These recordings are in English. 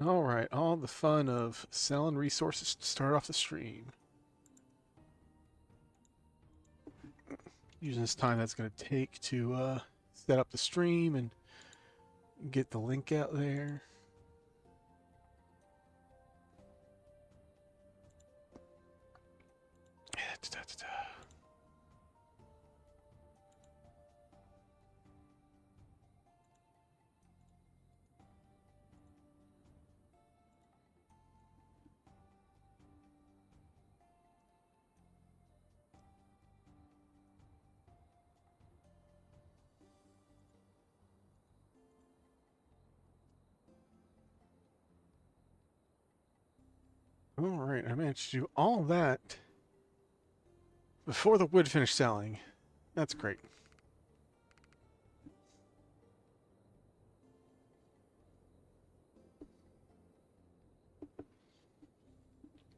Alright, all the fun of selling resources to start off the stream. Using this time that's going to take to set up the stream and get the link out there. Alright, I managed to do all that before the wood finished selling. That's great.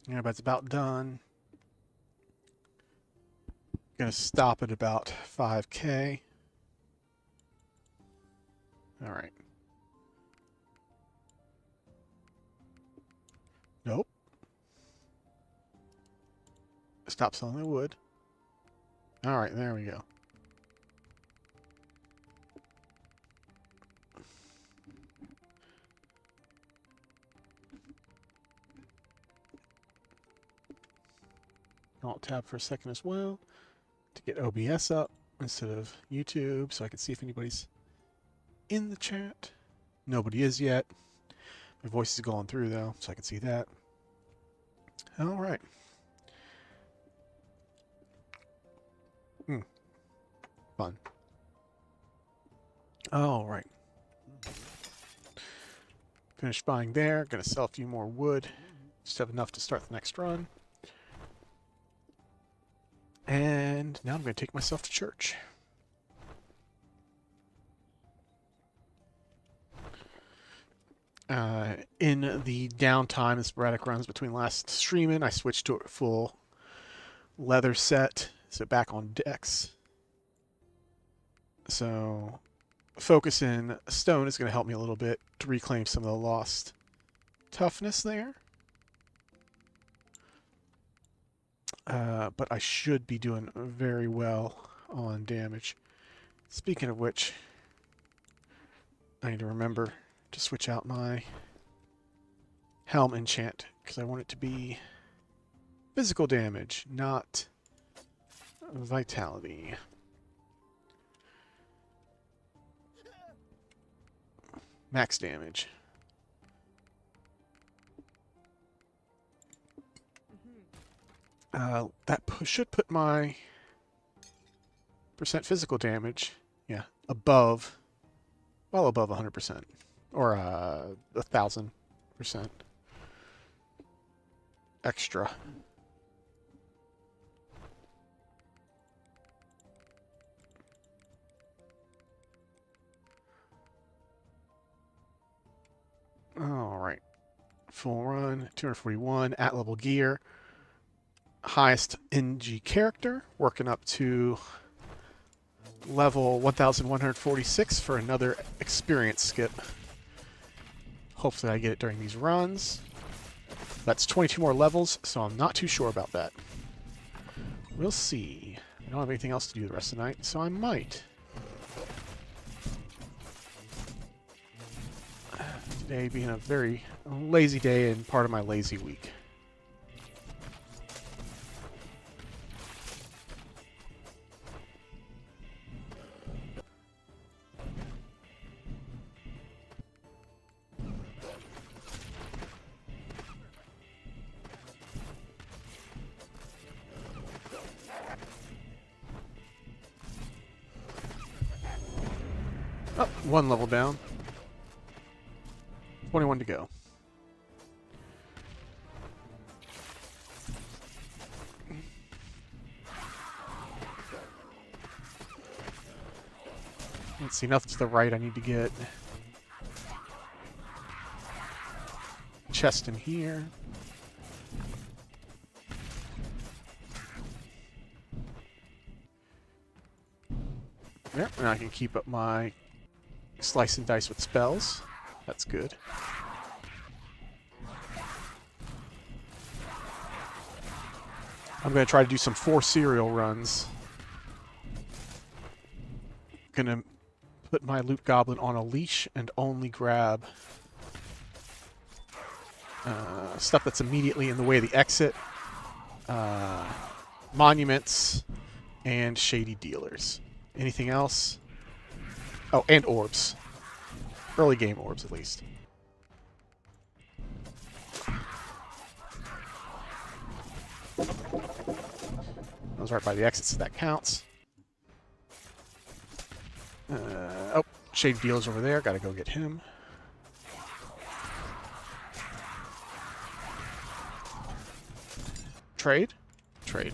Yeah, but it's about done. Gonna stop at about 5K. Alright. Nope. Stop selling the wood. Alright, there we go. Alt tab for a second as well to get OBS up instead of YouTube so I can see if anybody's in the chat. Nobody is yet. My voice is going through though, so I can see that. Alright. Fun. Alright. Finished buying there. Gonna sell a few more wood. Just have enough to start the next run. And now I'm going to take myself to church. In the downtime and sporadic runs between last streaming, I switched to a full leather set, so back on decks. So focusing stone is going to help me a little bit to reclaim some of the lost toughness there. But I should be doing very well on damage. Speaking of which, I need to remember to switch out my helm enchant, because I want it to be physical damage, not vitality. Max damage. That should put my percent physical damage, yeah, above, well above 100%, or 1,000% extra. All right, full run, 241 at level gear. Highest NG character, working up to level 1146 for another experience skip. Hopefully I get it during these runs. That's 22 more levels, so I'm not too sure about that. We'll see. I don't have anything else to do the rest of the night, so I might. Today being a very lazy day and part of my lazy week. Oh, one level down. 21 to go. Let's see, nothing to the right I need to get. Chest in here. Yep, and I can keep up my slice and dice with spells. That's good. I'm going to try to do some 4 serial runs. Gonna put my loot goblin on a leash and only grab stuff that's immediately in the way of the exit, monuments, and shady dealers. Anything else? Oh, and orbs. Early game orbs, at least. I was right by the exit, so that counts. Oh, shady dealer's over there. Gotta go get him. Trade? Trade.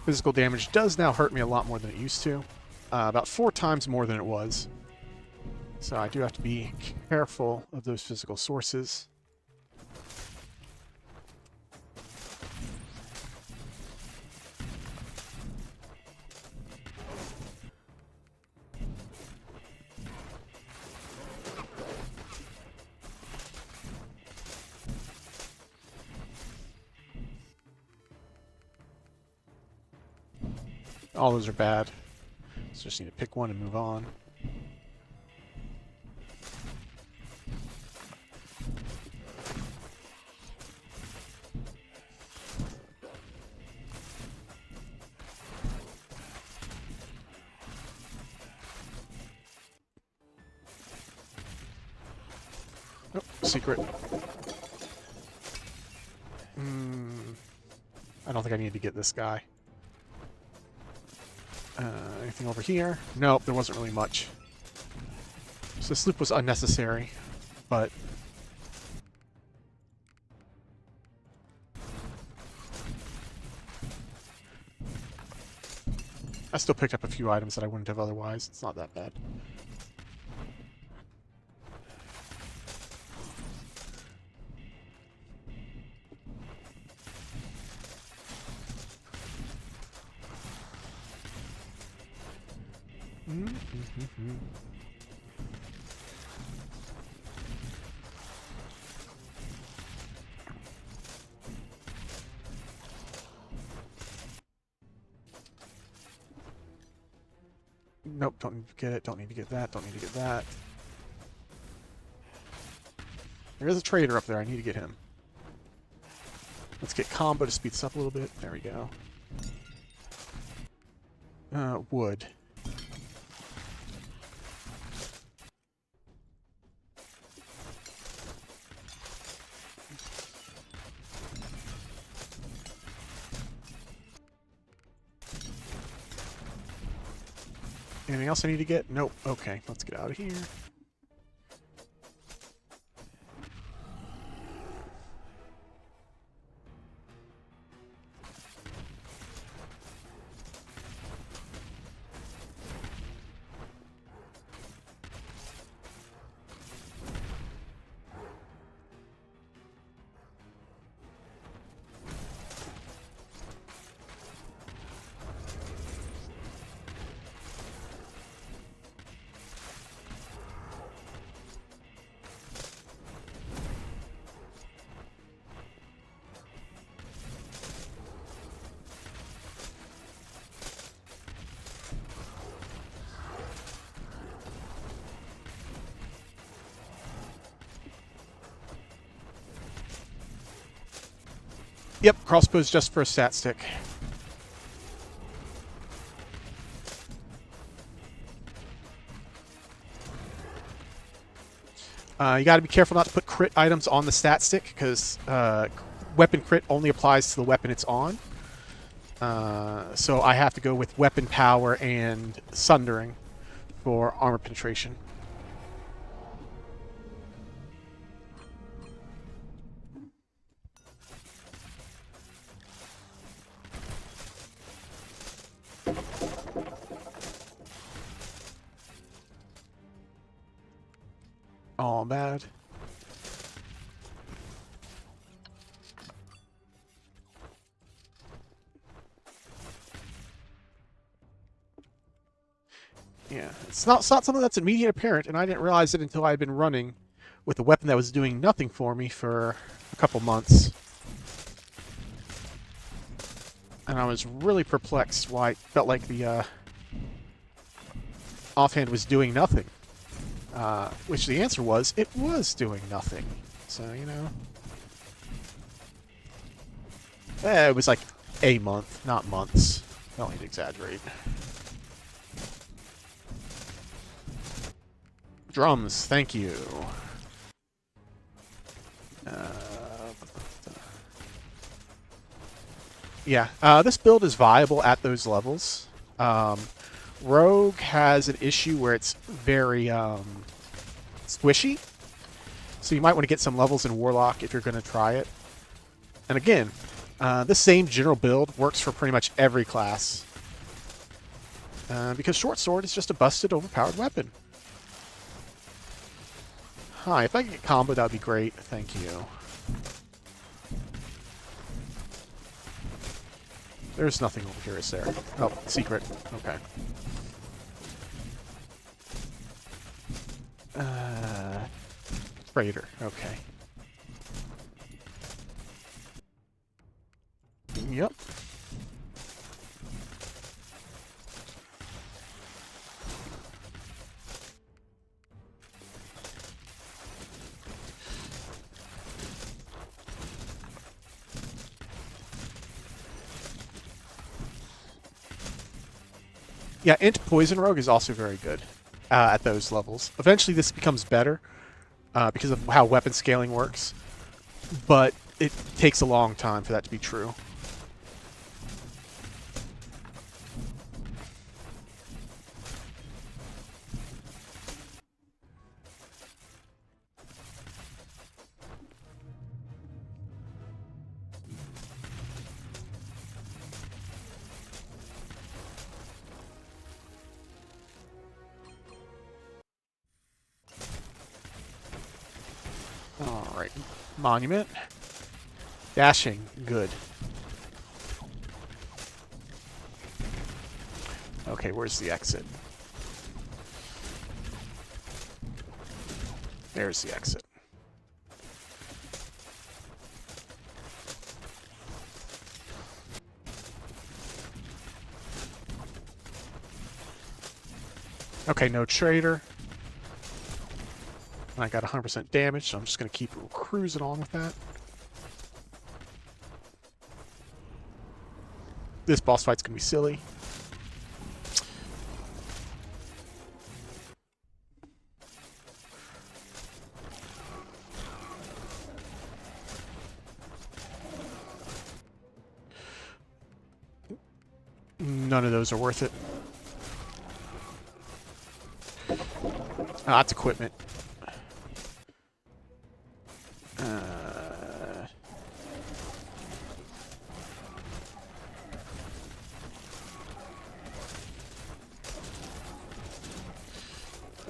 Physical damage does now hurt me a lot more than it used to. About 4 times more than it was. So I do have to be careful of those physical sources. All those are bad. So just need to pick one and move on. Oh, secret. I don't think I need to get this guy. Anything over here? Nope, there wasn't really much. So this loop was unnecessary, but... I still picked up a few items that I wouldn't have otherwise. It's not that bad. Nope, don't need to get it, don't need to get that, don't need to get that. There is a trader up there, I need to get him. Let's get combo to speed this up a little bit. There we go. Wood. Anything else I need to get? Nope. Okay, let's get out of here. Yep, crossbow's just for a stat stick. You gotta be careful not to put crit items on the stat stick, because weapon crit only applies to the weapon it's on. So I have to go with weapon power and sundering for armor penetration. all bad. Yeah, it's not something that's immediate apparent, and I didn't realize it until I had been running with a weapon that was doing nothing for me for a couple months. And I was really perplexed why it felt like the offhand was doing nothing. Which the answer was, it was doing nothing. So, you know. It was like a month, not months. I don't need to exaggerate. Drums, thank you. Yeah, this build is viable at those levels. Rogue has an issue where it's very squishy, so you might want to get some levels in Warlock if you're going to try it. And again, this same general build works for pretty much every class, because Short Sword is just a busted, overpowered weapon. Hi, if I could get combo, that would be great. Thank you. There's nothing over here, is there? Oh, secret. Okay. Trader. Okay. Yep. Yeah, Int Poison Rogue is also very good at those levels. Eventually this becomes better because of how weapon scaling works, but it takes a long time for that to be true. Alright, Monument. Dashing, good. Okay, where's the exit? There's the exit. Okay, no trader. I got 100% damage, so I'm just going to keep cruising on with that. This boss fight's going to be silly. None of those are worth it. That's equipment.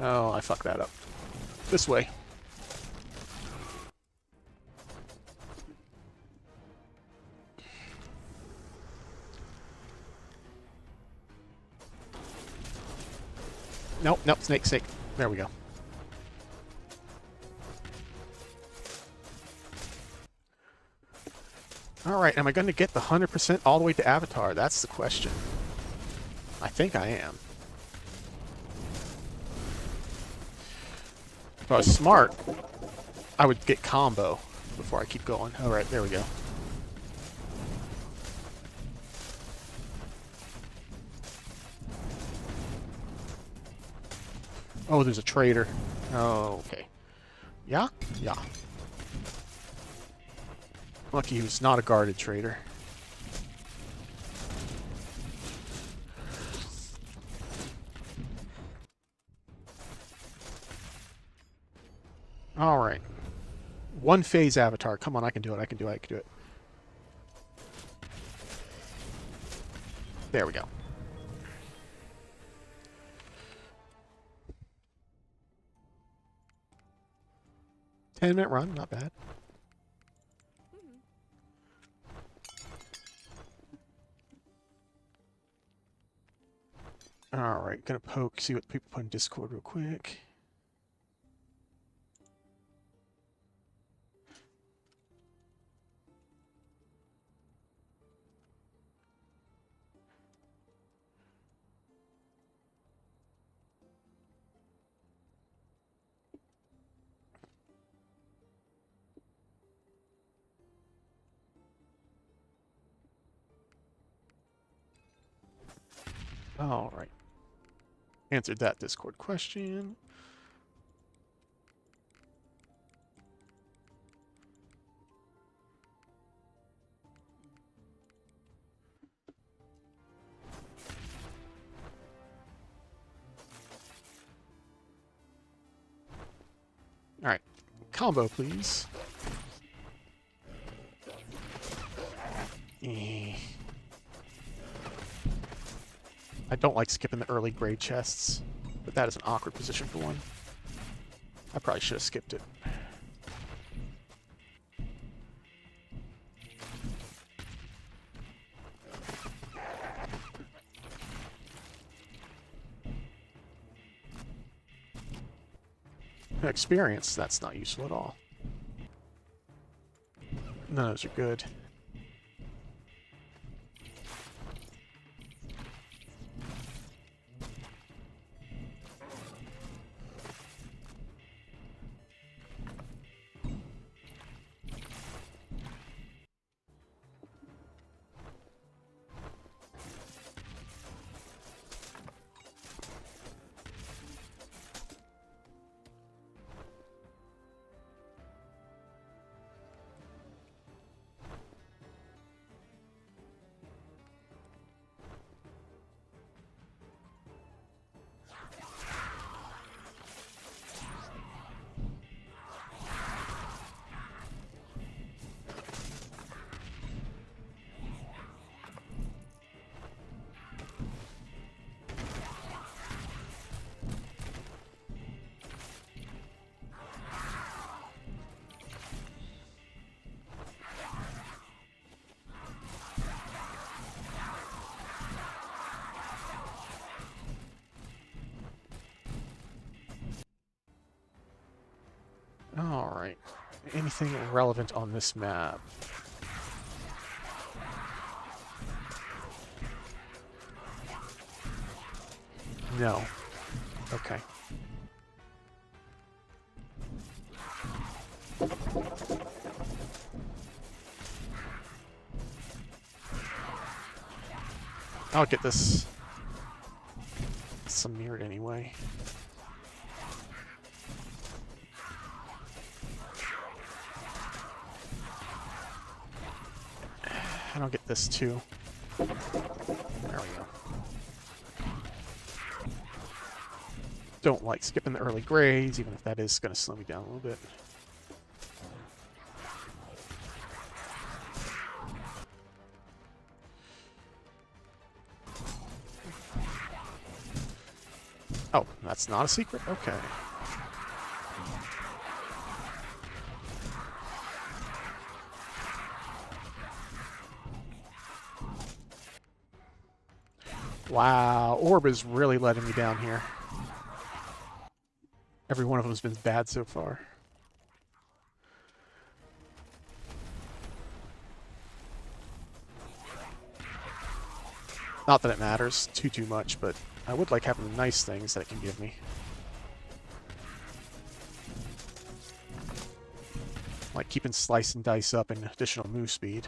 Oh, I fucked that up. This way. Nope, nope, snake. There we go. Alright, am I going to get the 100% all the way to Avatar? That's the question. I think I am. If I was smart, I would get combo before I keep going. Alright, there we go. Oh, there's a trader. Oh, okay. Yeah? Yeah. Lucky he was not a guarded trader. Alright. One phase avatar. Come on, I can do it. I can do it. I can do it. There we go. 10-minute run, not bad. Alright, gonna poke, see what people put in Discord real quick. Alright. Answered that Discord question. Alright. Combo, please. I don't like skipping the early grade chests, but that is an awkward position for one. I probably should have skipped it. Experience, that's not useful at all. None of those are good. Alright. Anything relevant on this map? No. Okay. I'll get this smeared anyway. And I'll get this too. There we go. Don't like skipping the early grades, even if that is going to slow me down a little bit. Oh, that's not a secret? Okay. Wow, Orb is really letting me down here. Every one of them has been bad so far. Not that it matters too much, but I would like having the nice things that it can give me. Like keeping Slice and Dice up and additional move speed.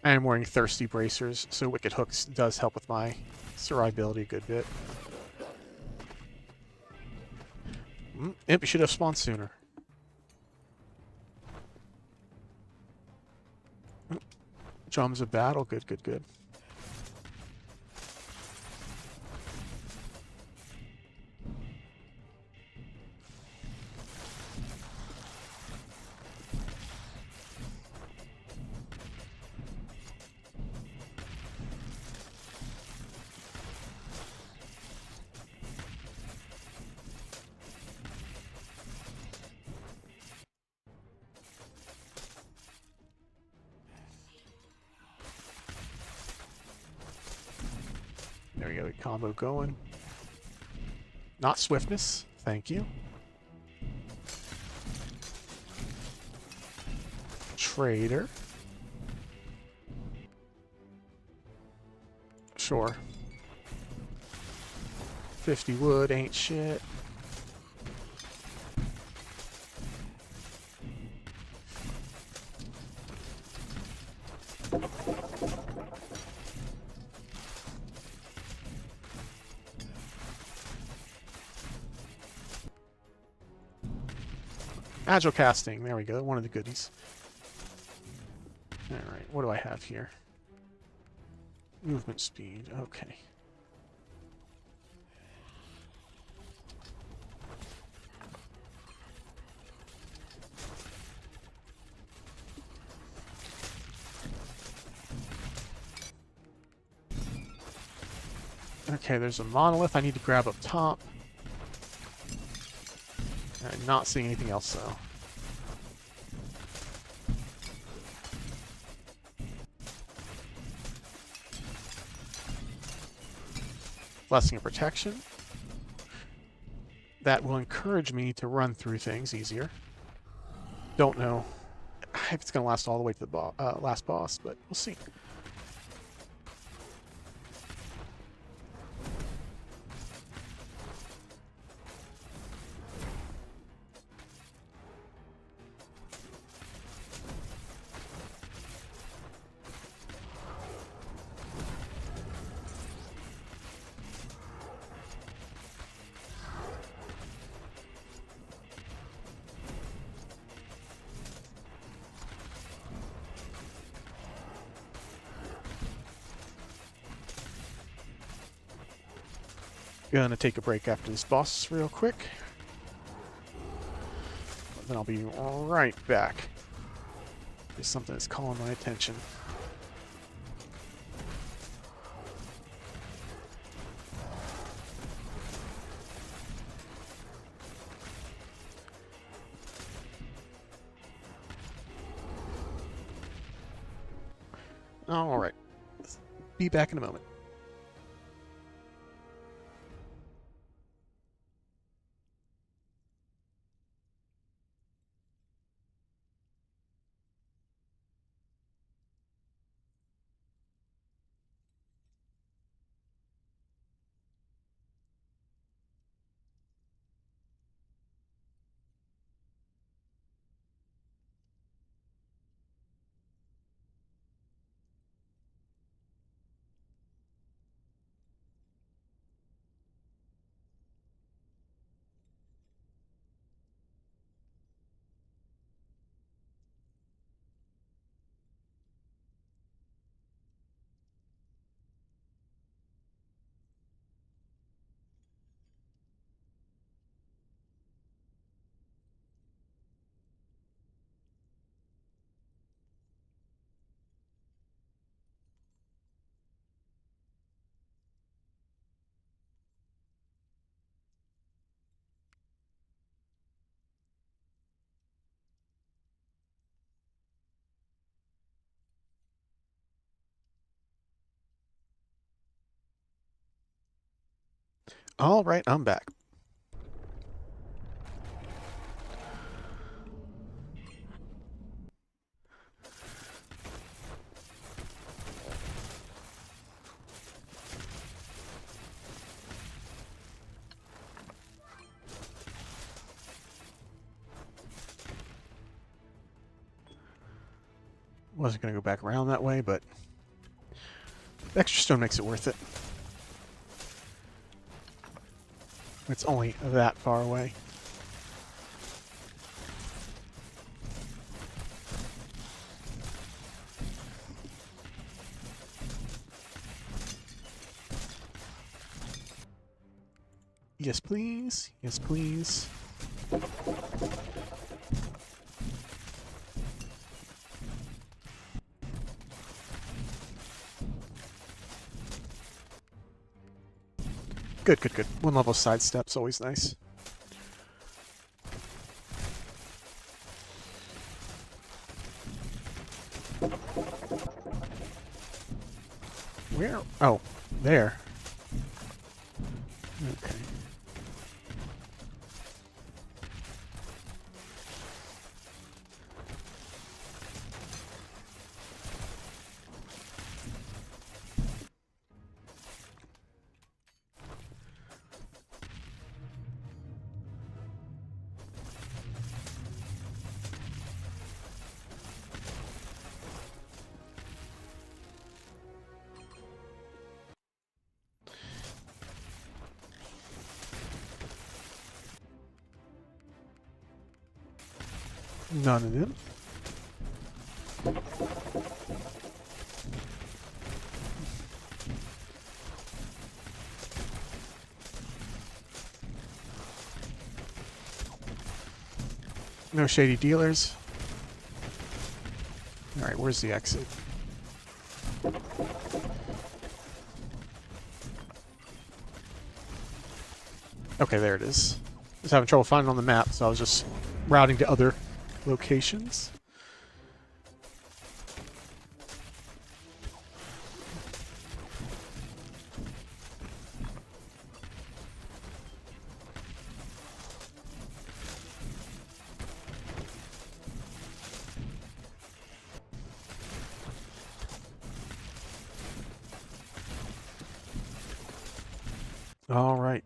I am wearing Thirsty Bracers, so Wicked Hooks does help with my survivability a good bit. Imp should have spawned sooner. Drums of battle. Good, good, good. There we go, combo going. Not swiftness, thank you. Trader. Sure. 50 wood ain't shit. Agile casting, there we go, one of the goodies. Alright, what do I have here? Movement speed, okay. Okay, there's a monolith I need to grab up top. I'm not seeing anything else, though. Blessing of Protection. That will encourage me to run through things easier. Don't know if it's going to last all the way to the last boss, but we'll see. Gonna take a break after this boss real quick. Then I'll be right back. There's something that's calling my attention. Alright. Be back in a moment. Alright, I'm back. Wasn't going to go back around that way, but the extra stone makes it worth it. It's only that far away. Yes, please. Yes, please. Good, good, good. One level sidestep's always nice. Where? Oh, there. Okay. None of them. No shady dealers. Alright, where's the exit? Okay, there it is. I was having trouble finding it on the map, so I was just routing to other locations. All right.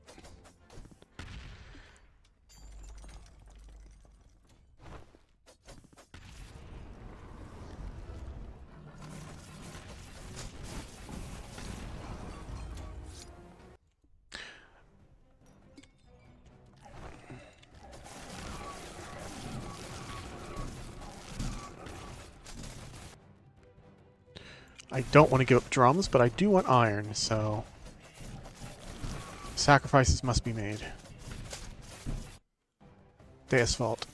I don't want to give up drums, but I do want iron, so sacrifices must be made. The asphalt.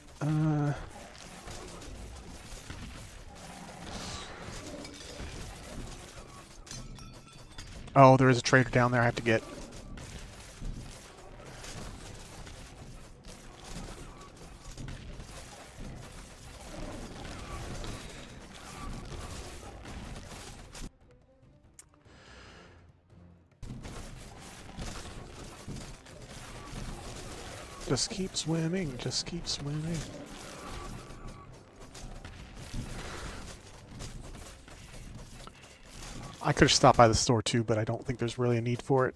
Oh, there is a trader down there I have to get. Just keep swimming, just keep swimming. I could have stopped by the store too, but I don't think there's really a need for it.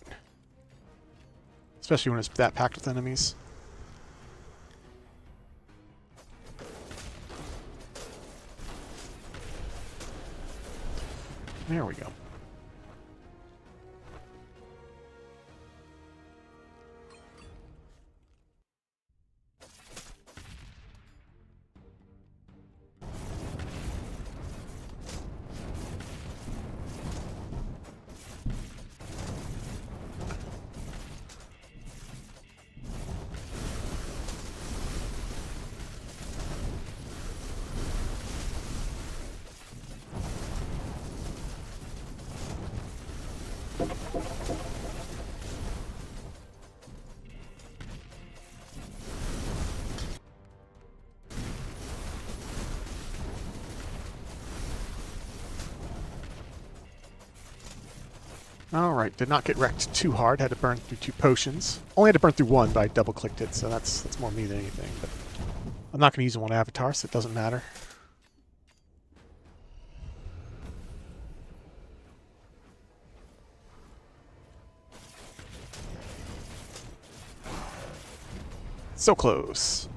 Especially when it's that packed with enemies. There we go. Alright, did not get wrecked too hard. Had to burn through 2 potions. Only had to burn through 1, but I double-clicked it, so that's more me than anything. But I'm not going to use one avatar, so it doesn't matter. So close.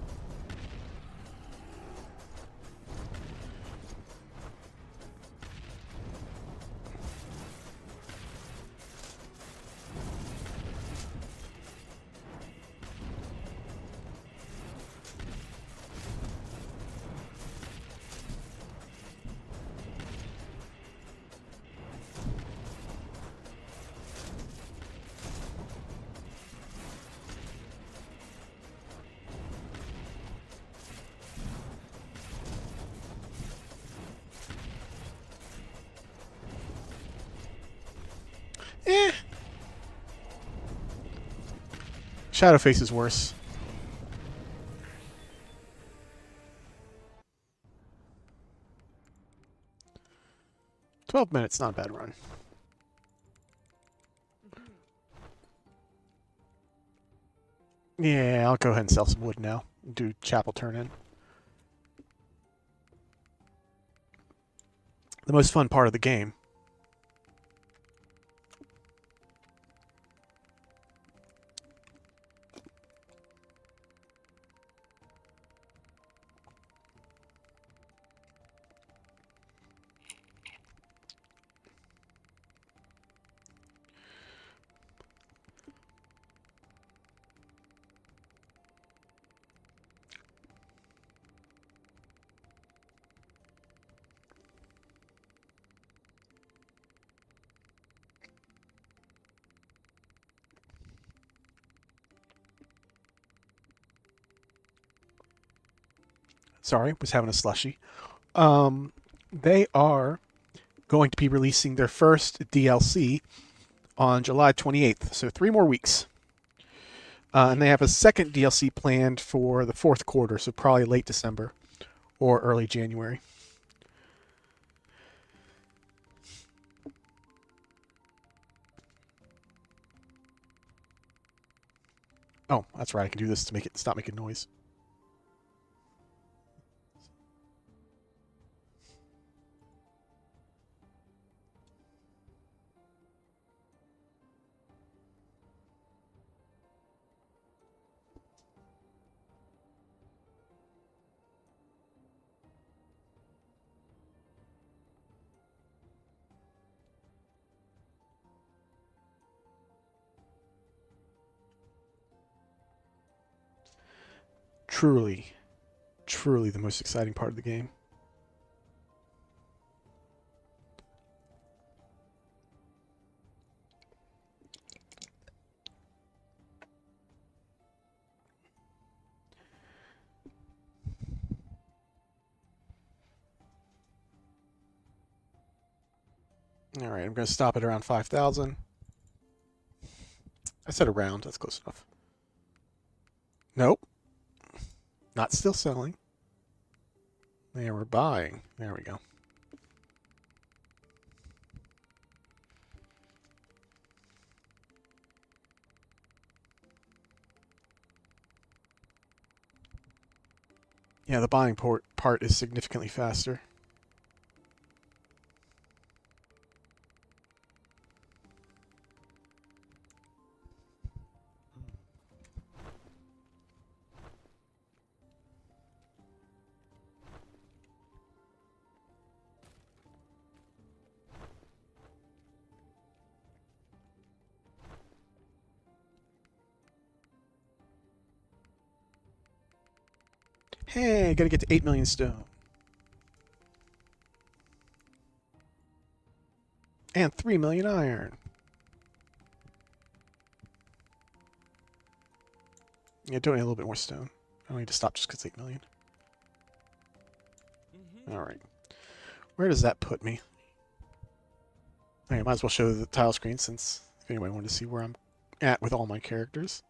Shadowface is worse. $12 minutes, not a bad run. Yeah, I'll go ahead and sell some wood now. Do chapel turn in. The most fun part of the game. Sorry, was having a slushy. They are going to be releasing their first DLC on July 28th, so 3 more weeks. And they have a second DLC planned for the 4th quarter, so probably late December or early January. Oh, that's right. I can do this to make it stop making noise. Truly, truly the most exciting part of the game. All right, I'm going to stop at around 5,000. I said around. That's close enough. Nope. Not still selling. There, we're buying. There we go. Yeah, the buying part is significantly faster. Hey, gotta get to 8 million stone. And 3 million iron. Yeah, don't need a little bit more stone. I don't need to stop just because 8 million. Alright. Where does that put me? Okay, might as well show the tile screen since if anybody wanted to see where I'm at with all my characters.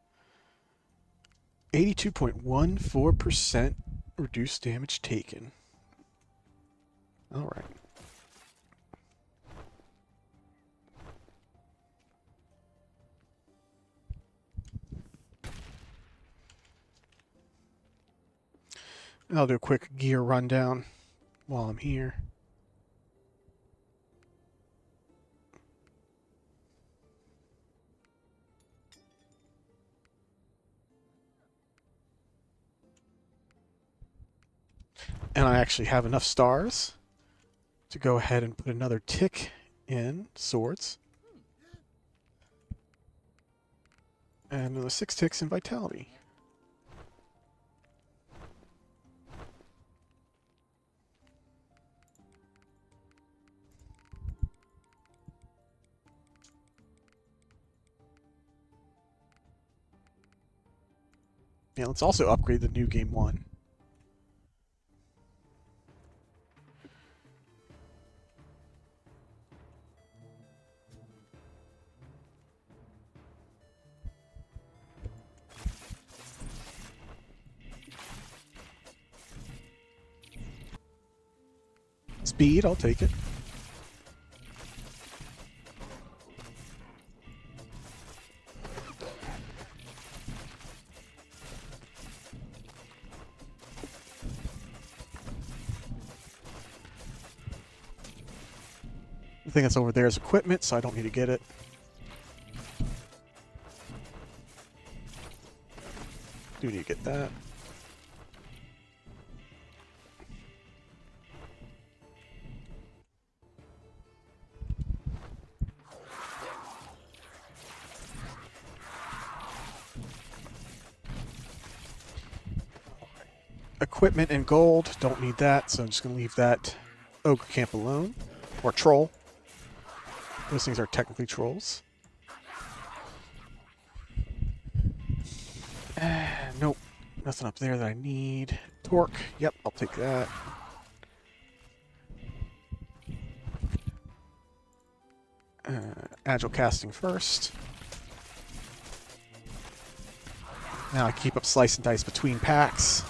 82.14% reduced damage taken. Alright. I'll do a quick gear rundown while I'm here. And I actually have enough stars to go ahead and put another tick in swords. And another 6 ticks in vitality. Yeah, let's also upgrade the new game 1. speed, I'll take it. The thing that's over there is equipment, so I don't need to get it. Do need to get that. Equipment and gold, don't need that, so I'm just going to leave that ogre camp alone. Or troll. Those things are technically trolls. Nope, nothing up there that I need. Torque, yep, I'll take that. Agile casting first. Now I keep up slice and dice between packs.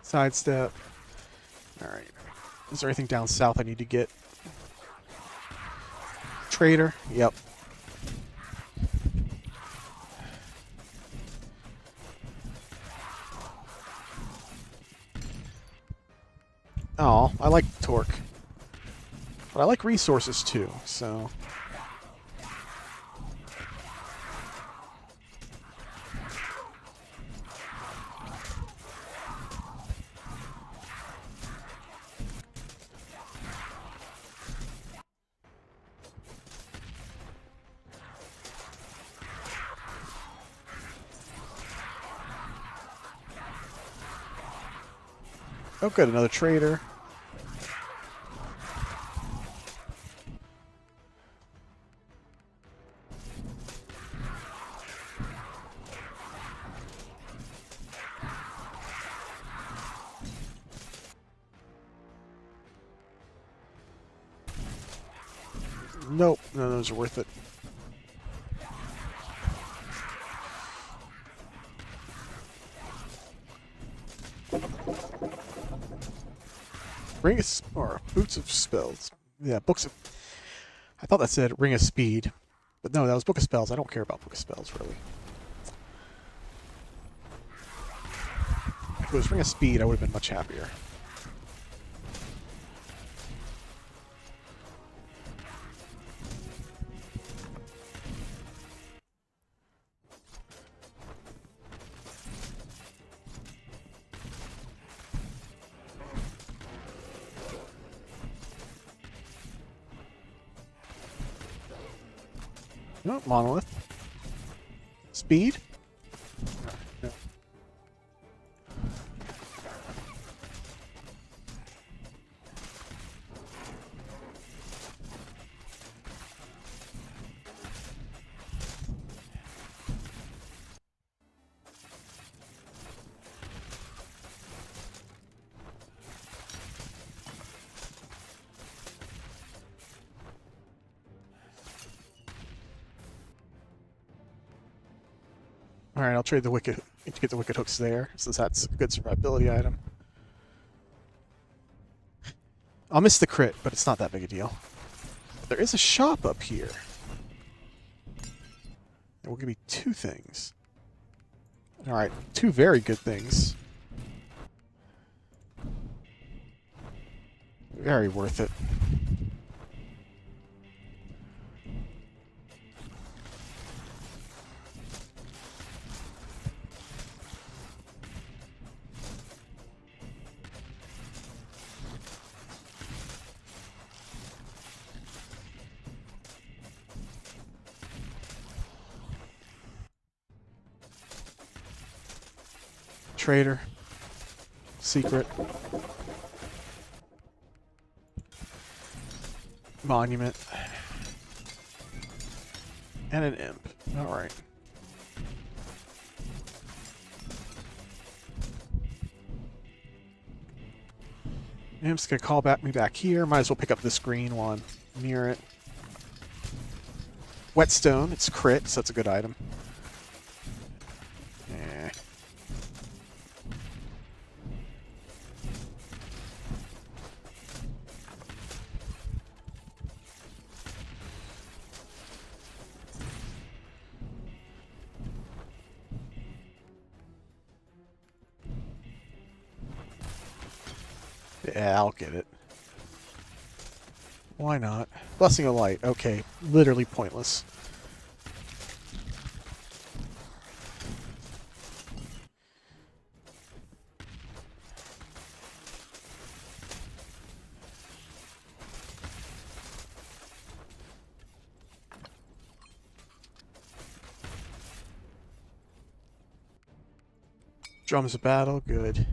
Sidestep. Alright. Is there anything down south I need to get? Trader? Yep. Oh, I like torque. But I like resources too, so... Oh good, another trader. Nope, none of those are worth it. Ring of, or Boots of Spells. Yeah, Books of... I thought that said Ring of Speed. But no, that was Book of Spells. I don't care about Book of Spells, really. If it was Ring of Speed, I would have been much happier. No, monolith. Speed? No. Alright, I'll trade the wicked to get the wicked hooks there, since that's a good survivability item. I'll miss the crit, but it's not that big a deal. There is a shop up here. There will give me two things. Alright, two very good things. Very worth it. Trader. Secret. Monument. And an imp. Alright. Imp's gonna call me back here. Might as well pick up this green one near it. Whetstone, it's crit, so that's a good item. Eh. Yeah, I'll get it. Why not? Blessing of Light. Okay, literally pointless. Drums of Battle, good.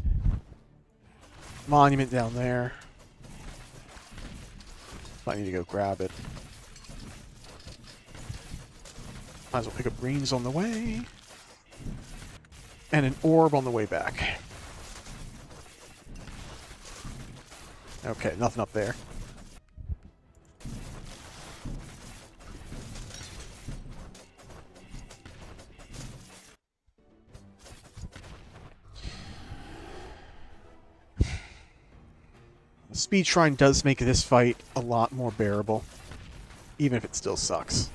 Monument down there. I need to go grab it. Might as well pick up greens on the way. And an orb on the way back. Okay, nothing up there. The Speed Shrine does make this fight a lot more bearable, even if it still sucks.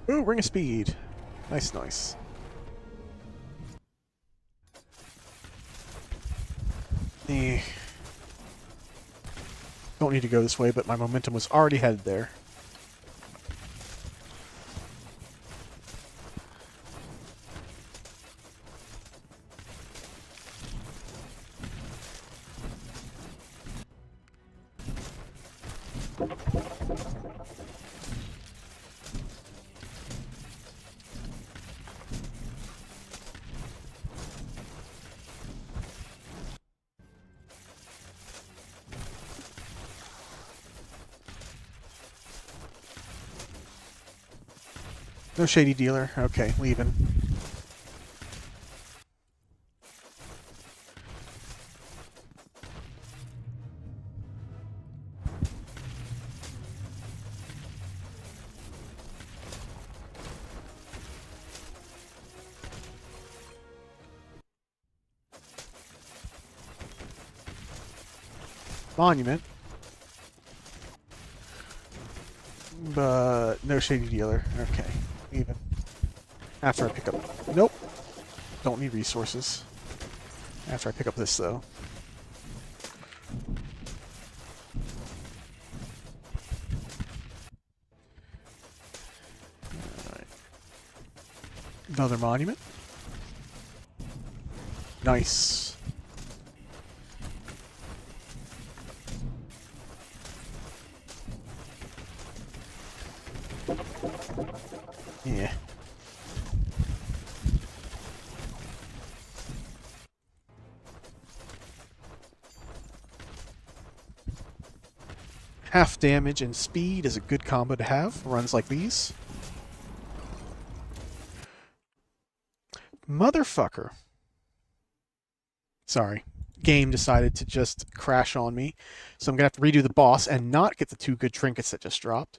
Ooh, Ring of Speed. Nice, nice. Don't need to go this way, but my momentum was already headed there. No Shady Dealer. Okay, leaving. Monument. But no Shady Dealer. Okay, even. After I pick up... Nope. Don't need resources. After I pick up this, though. Alright. Another monument. Nice. Yeah. Half damage and speed is a good combo to have. Runs like these. Motherfucker. Sorry. Game decided to just crash on me. So I'm going to have to redo the boss and not get the 2 good trinkets that just dropped.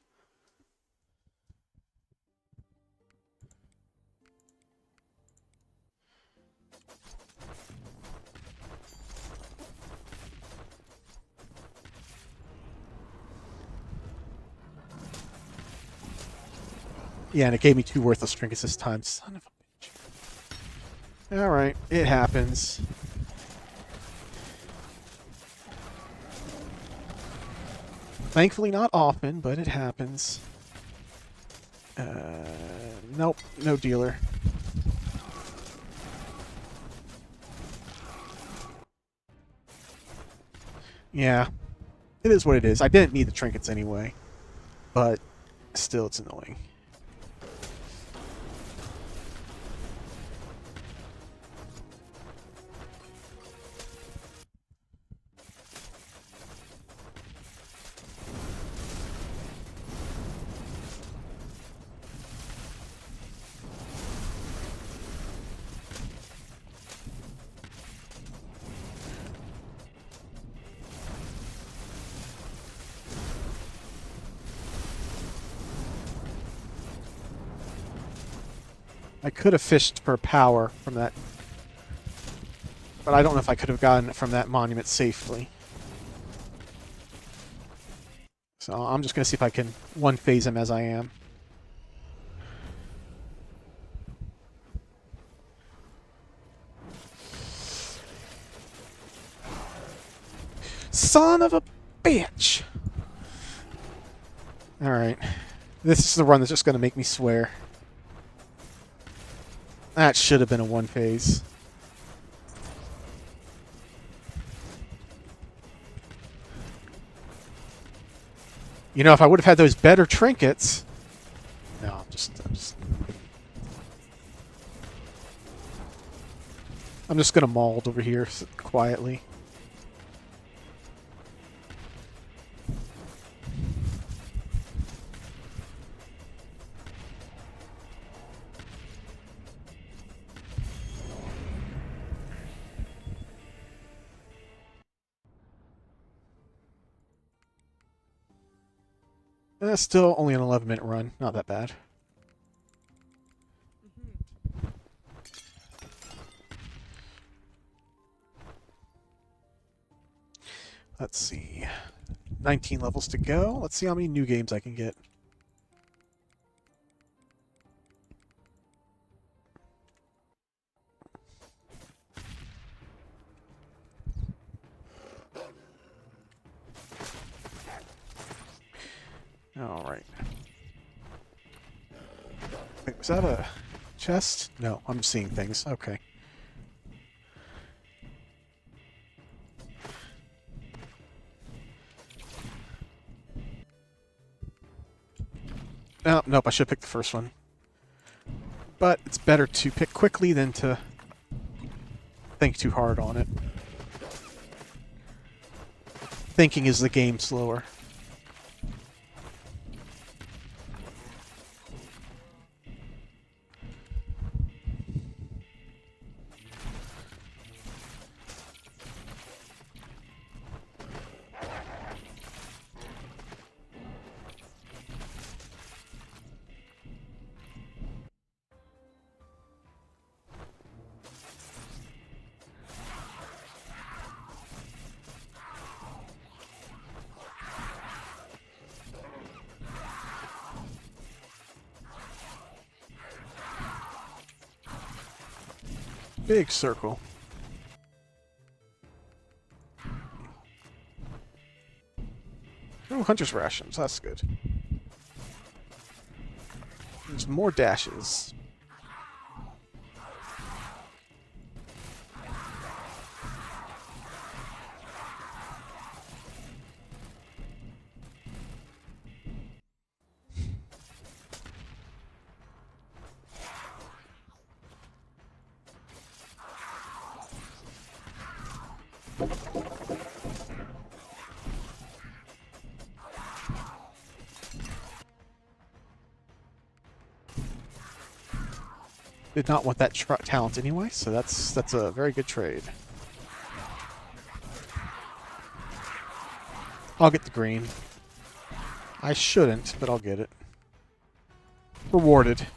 Yeah, and it gave me 2 worthless trinkets this time. Son of a bitch. Alright, it happens. Thankfully not often, but it happens. Nope, no dealer. Yeah, it is what it is. I didn't need the trinkets anyway, but still it's annoying. I could have fished for power from that, but I don't know if I could have gotten it from that monument safely. So I'm just going to see if I can one-phase him as I am. Son of a bitch! Alright. This is the run that's just going to make me swear. That should have been a one-phase. You know, if I would have had those better trinkets... No, I'm just gonna mauled over here quietly. Still only an 11-minute run. Not that bad. Let's see. 19 levels to go. Let's see how many new games I can get. Alright. Wait, was that a chest? No, I'm seeing things. Okay. Oh, nope, I should pick the first one. But it's better to pick quickly than to think too hard on it. Thinking is the game slower. Big circle. Oh, hunter's rations. That's good. There's more dashes. Did not want that talent anyway, so that's a very good trade. I'll get the green. I shouldn't, but I'll get it. Rewarded.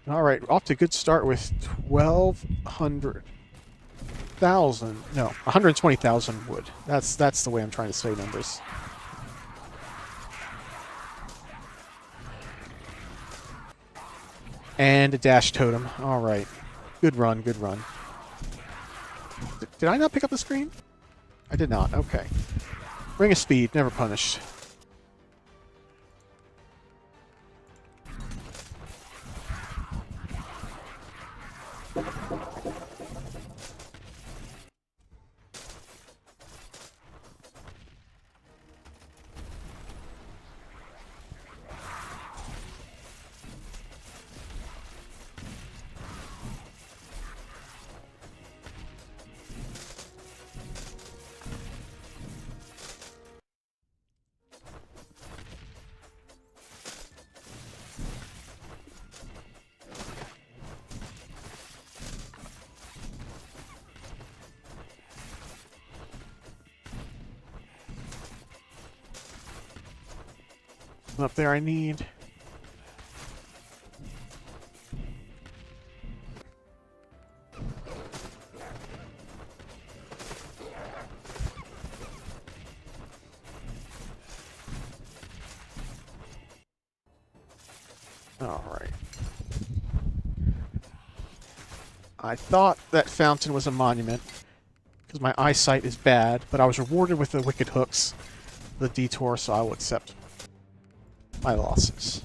All right, off to a good start with 1,200,000. No, 120,000 wood. That's the way I'm trying to say numbers. And a dash totem. All right, good run, good run. Did I not pick up the screen? I did not. Okay. Ring of Speed, never punished. Up there I need. Alright. I thought that fountain was a monument, because my eyesight is bad, but I was rewarded with the wicked hooks, the detour, so I will accept my losses.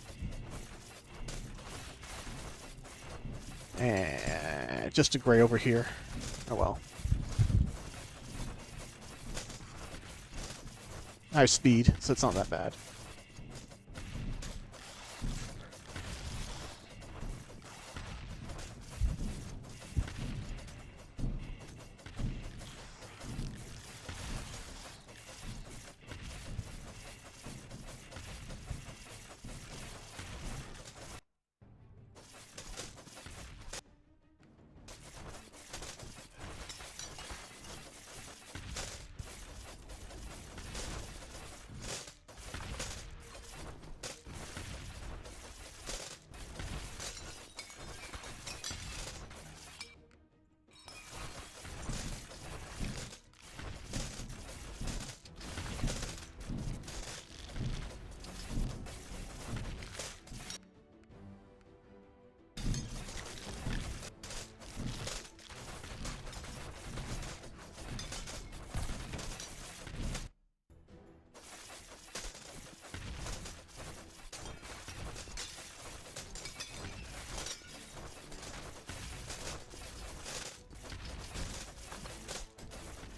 And just a gray over here. Oh well. I have speed, so it's not that bad.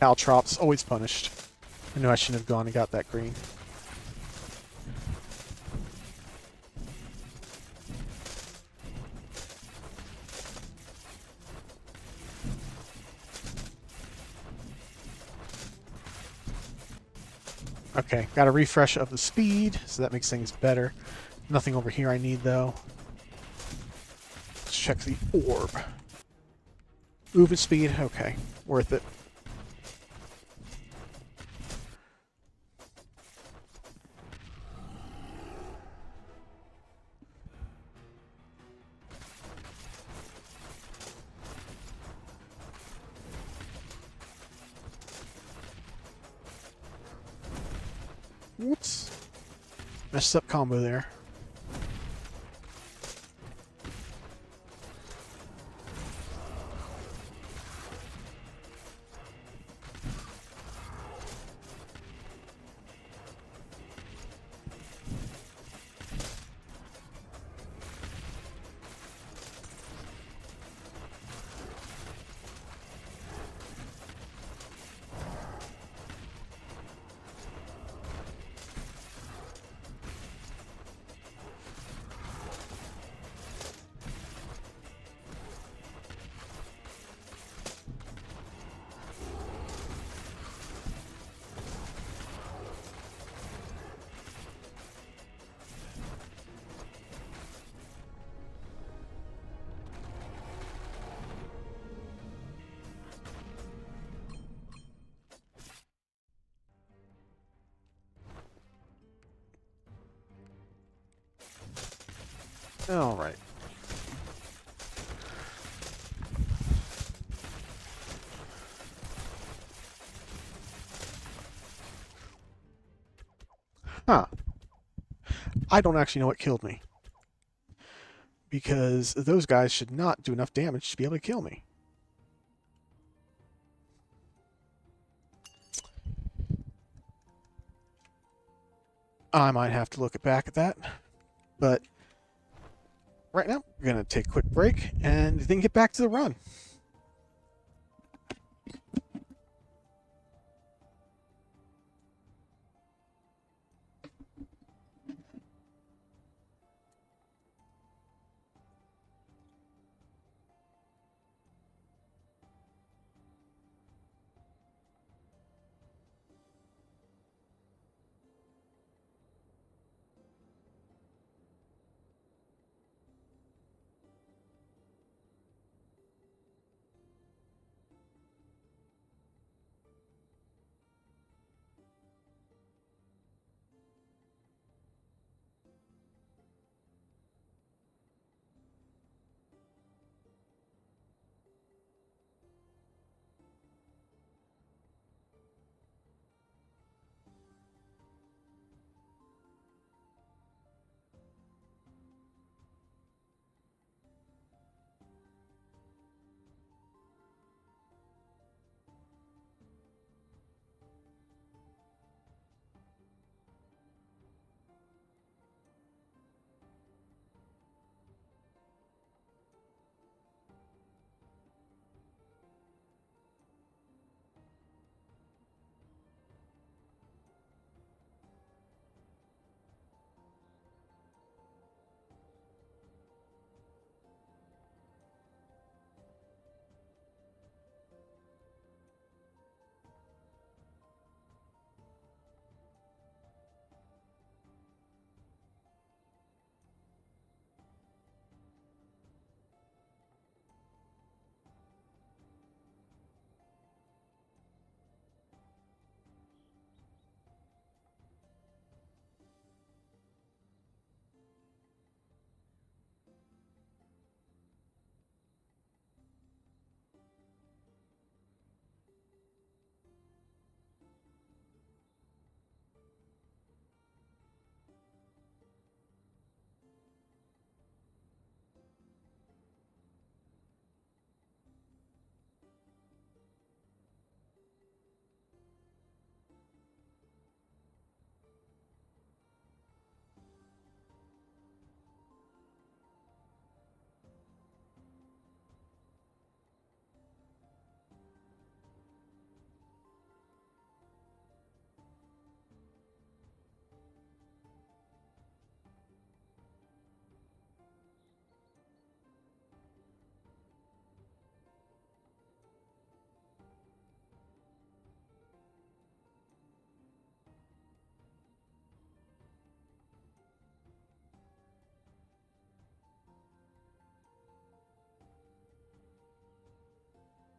Caltrops, always punished. I knew I shouldn't have gone and got that green. Okay, got a refresh of the speed, so that makes things better. Nothing over here I need, though. Let's check the orb. Movement speed, okay. Worth it. Whoops. Messed up combo there. Alright. Huh. I don't actually know what killed me. Because those guys should not do enough damage to be able to kill me. I might have to look back at that. But right now, we're going to take a quick break and then get back to the run.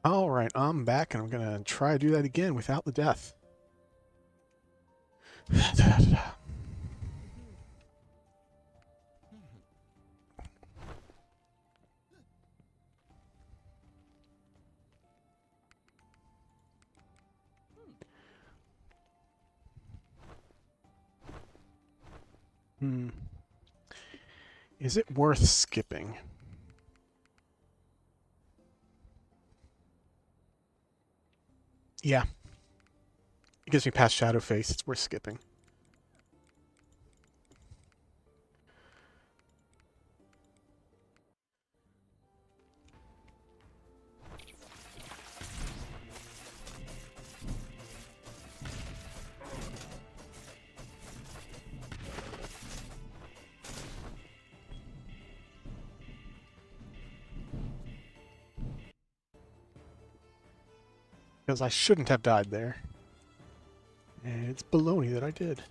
Alright, I'm back and I'm going to try to do that again without the death. Is it worth skipping? Yeah. It gets me past Shadowface. It's worth skipping. Because I shouldn't have died there. And it's baloney that I did.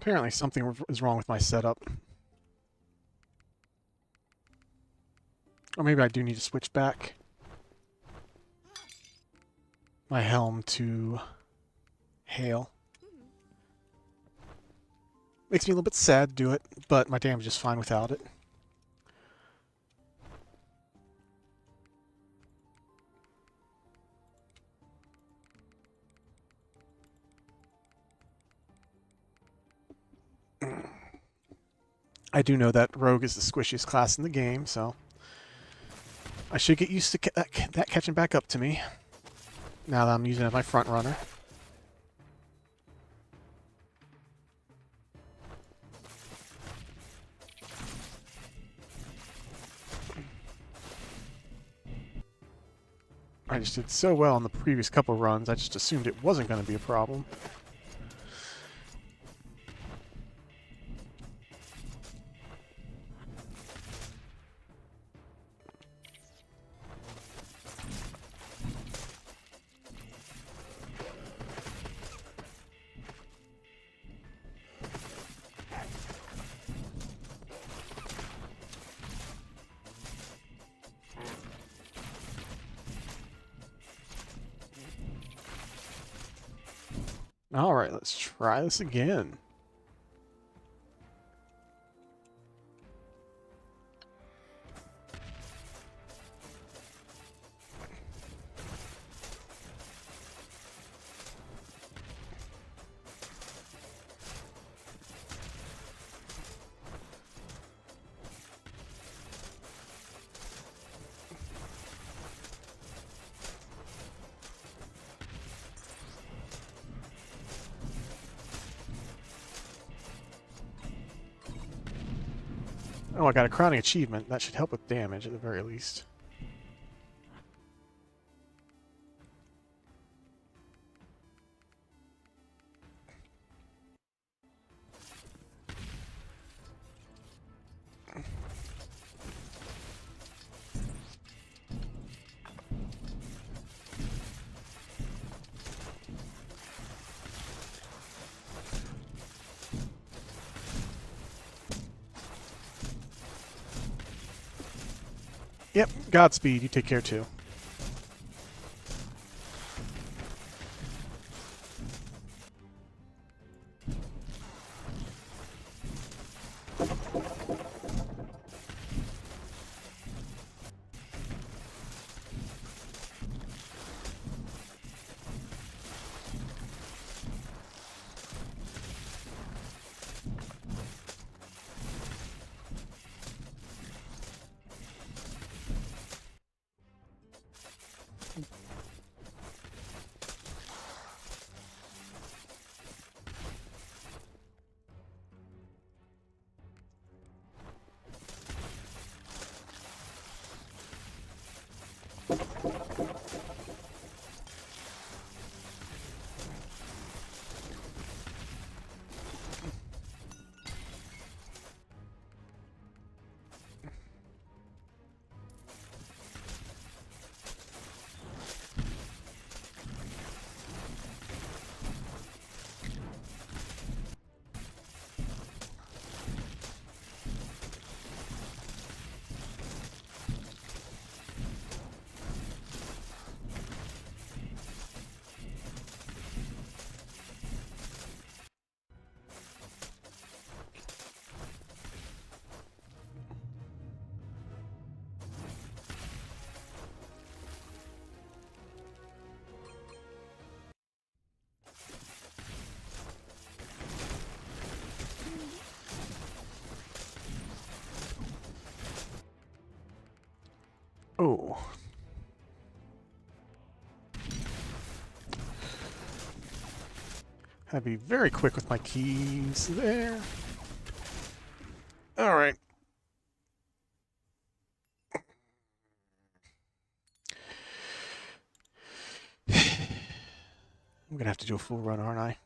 Apparently something is wrong with my setup. Or maybe I do need to switch back my helm to hail. Makes me a little bit sad to do it, but my damage is fine without it. I do know that Rogue is the squishiest class in the game, so I should get used to that catching back up to me now that I'm using it as my front runner. I just did so well in the previous couple runs, I just assumed it wasn't going to be a problem. Alright, let's try this again. Oh, I got a crowning achievement. That should help with damage at the very least. Yep, Godspeed. You take care too. Oh. Had to be very quick with my keys there. Alright. I'm gonna have to do a full run, aren't I?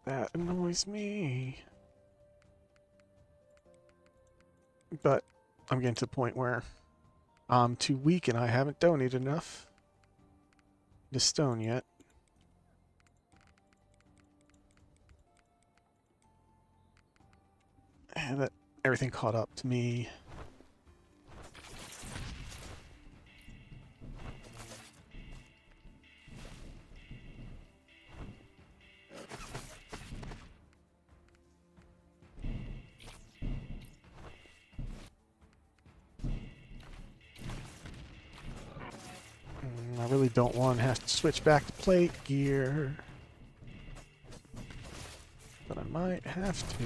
That annoys me. But I'm getting to the point where I'm too weak and I haven't donated enough to stone yet. And that everything caught up to me. I really don't want to have to switch back to plate gear. But I might have to.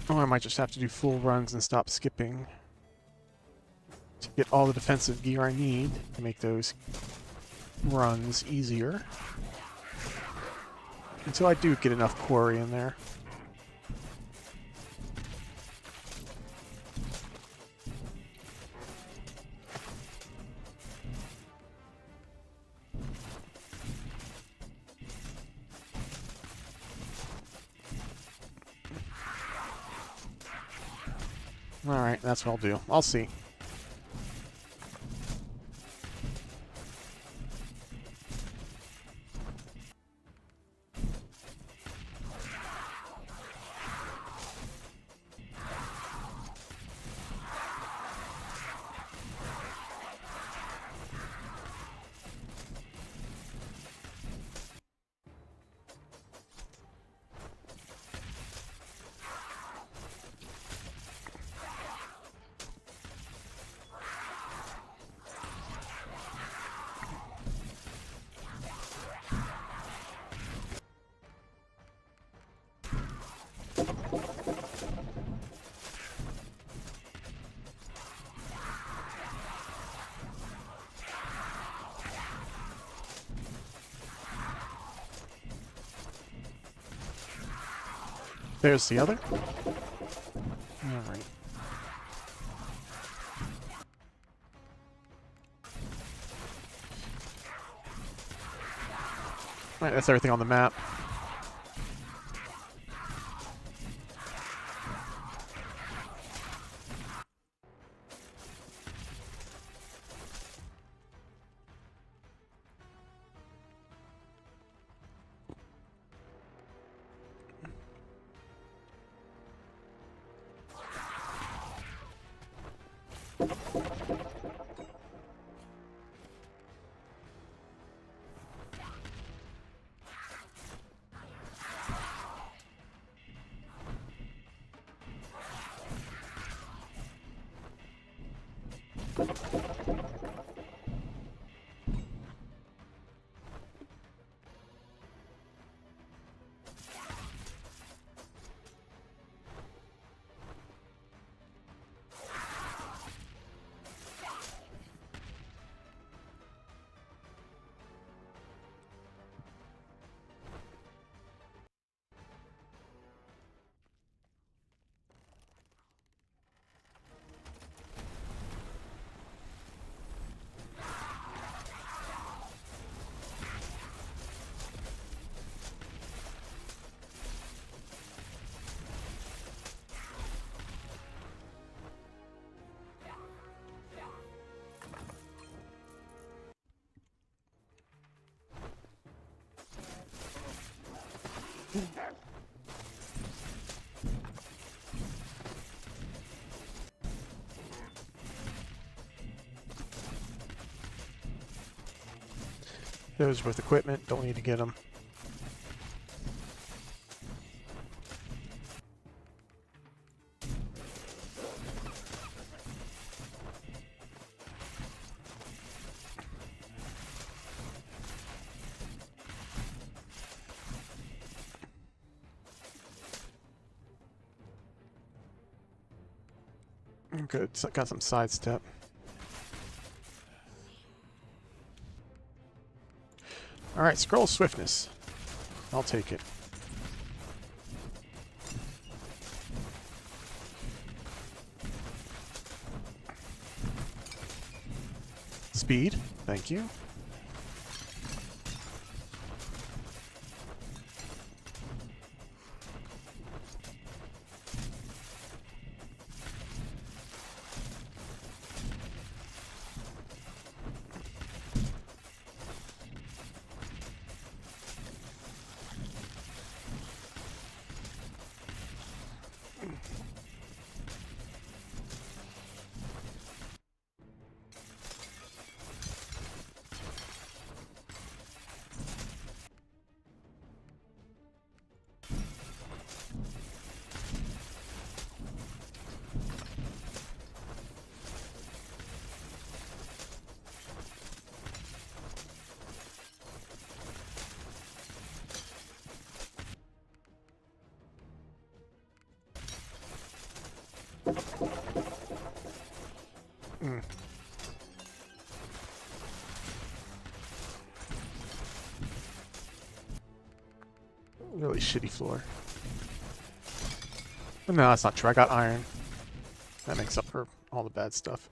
Or I might just have to do full runs and stop skipping to get all the defensive gear I need to make those runs easier. Until I do get enough quarry in there. Alright, that's what I'll do. I'll see. There's the other. Alright. Alright, that's everything on the map. Those with equipment, don't need to get them. Good, so got some sidestep. Alright, scroll swiftness. I'll take it. Speed. Thank you. Really shitty floor. But no, that's not true. I got iron. That makes up for all the bad stuff.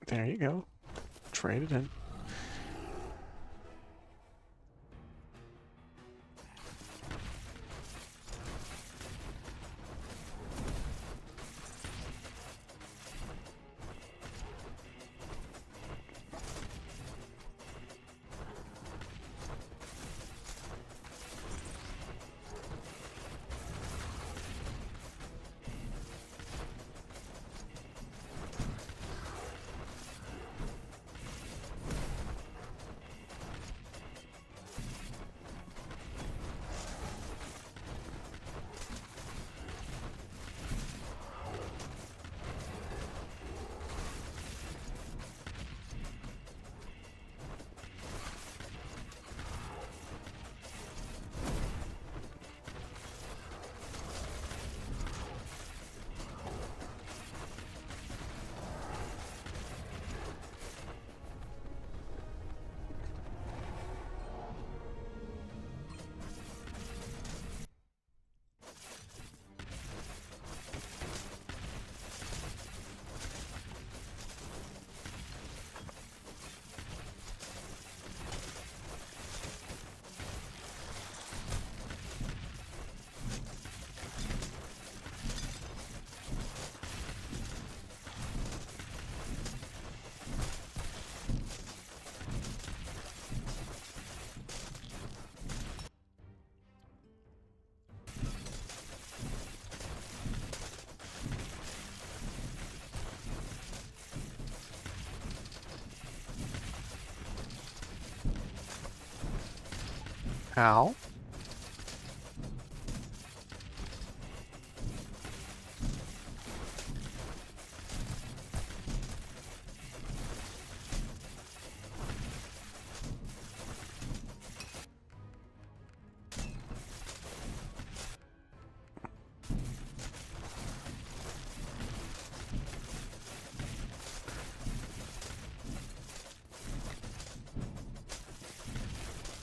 There you go. Trade it in. Ow.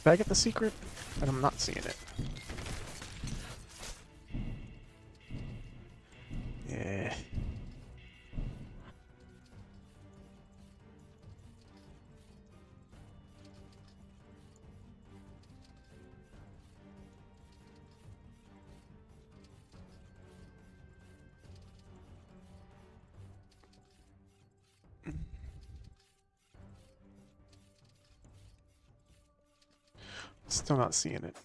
Did I get the secret? And I'm not seeing it. Yeah. Still not seeing it.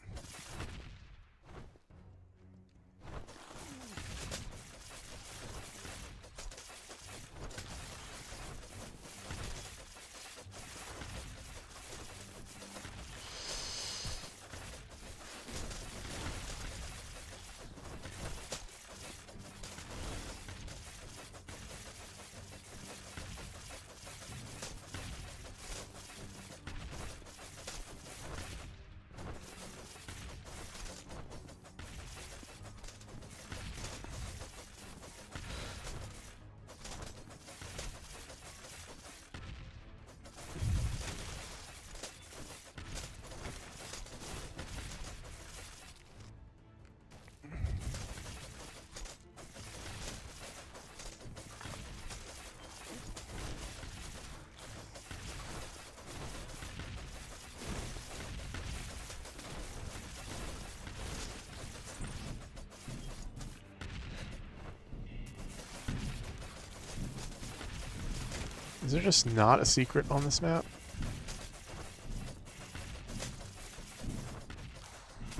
Is there just not a secret on this map?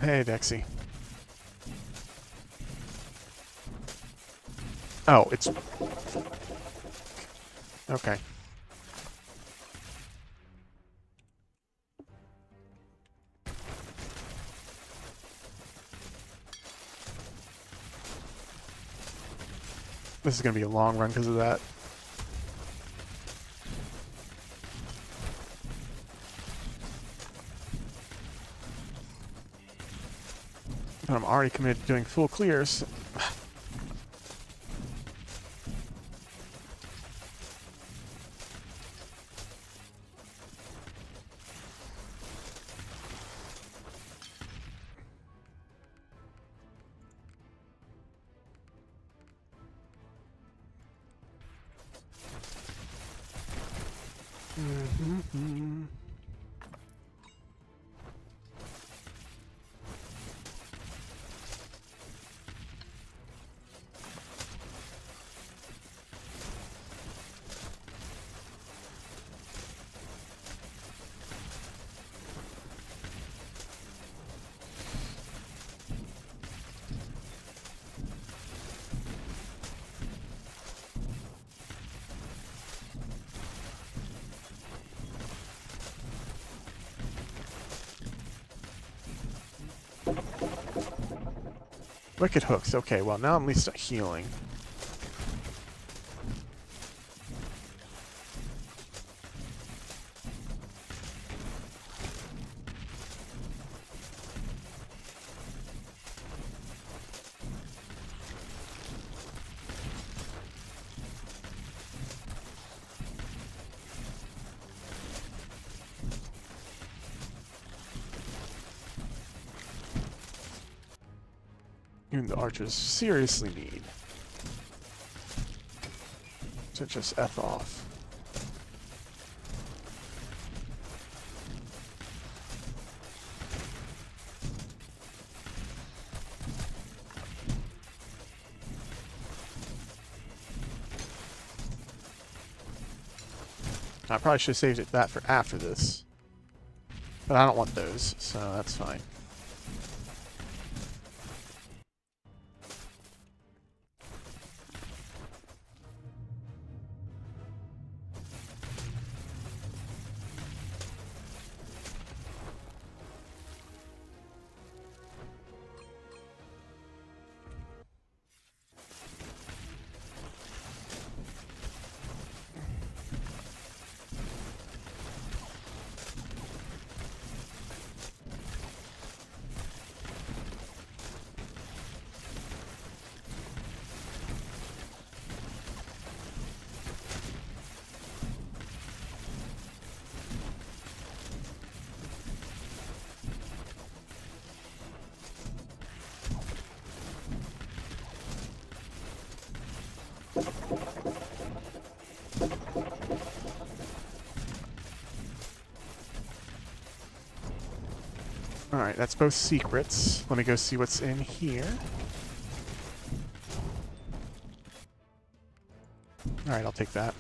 Hey, Dexy. Oh, it's... Okay. This is going to be a long run because of that. But I'm already committed to doing full clears. Mm-hmm. Wicked hooks. Okay, well now I'm at least healing. Even the archers seriously need to just F off. I probably should have saved that for after this. But I don't want those, so that's fine. Alright, that's both secrets. Let me go see what's in here. Alright, I'll take that.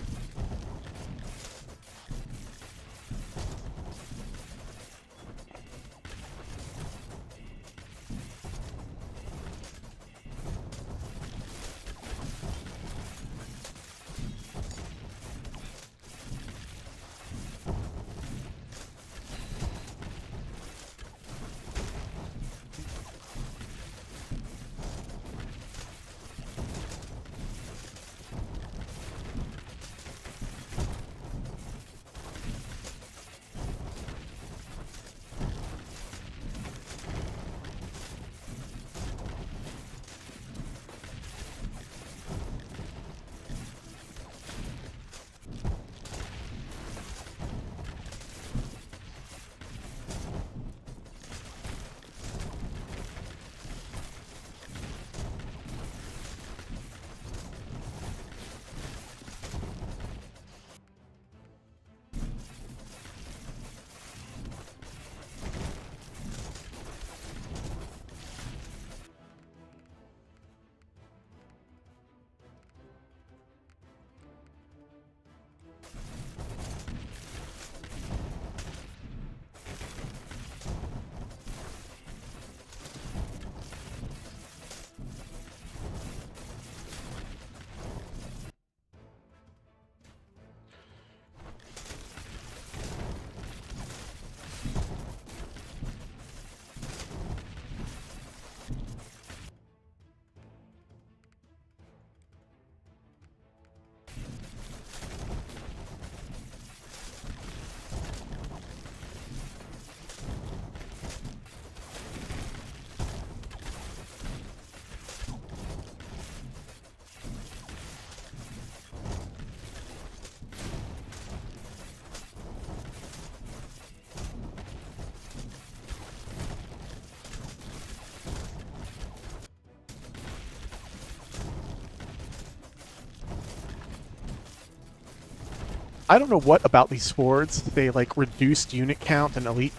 I don't know what about these swords. They like reduced unit count and elite.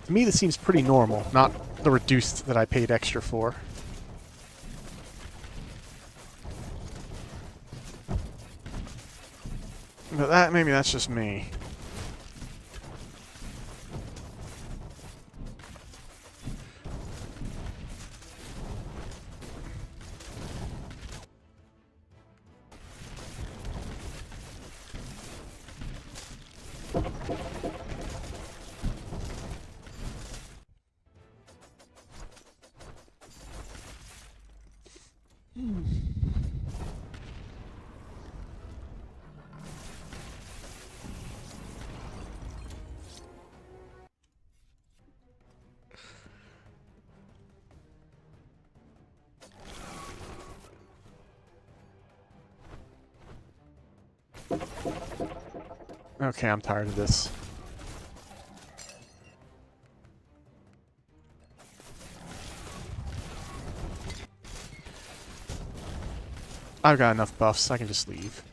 To me, this seems pretty normal, not the reduced that I paid extra for. But maybe that's just me. Okay, I'm tired of this. I've got enough buffs, I can just leave.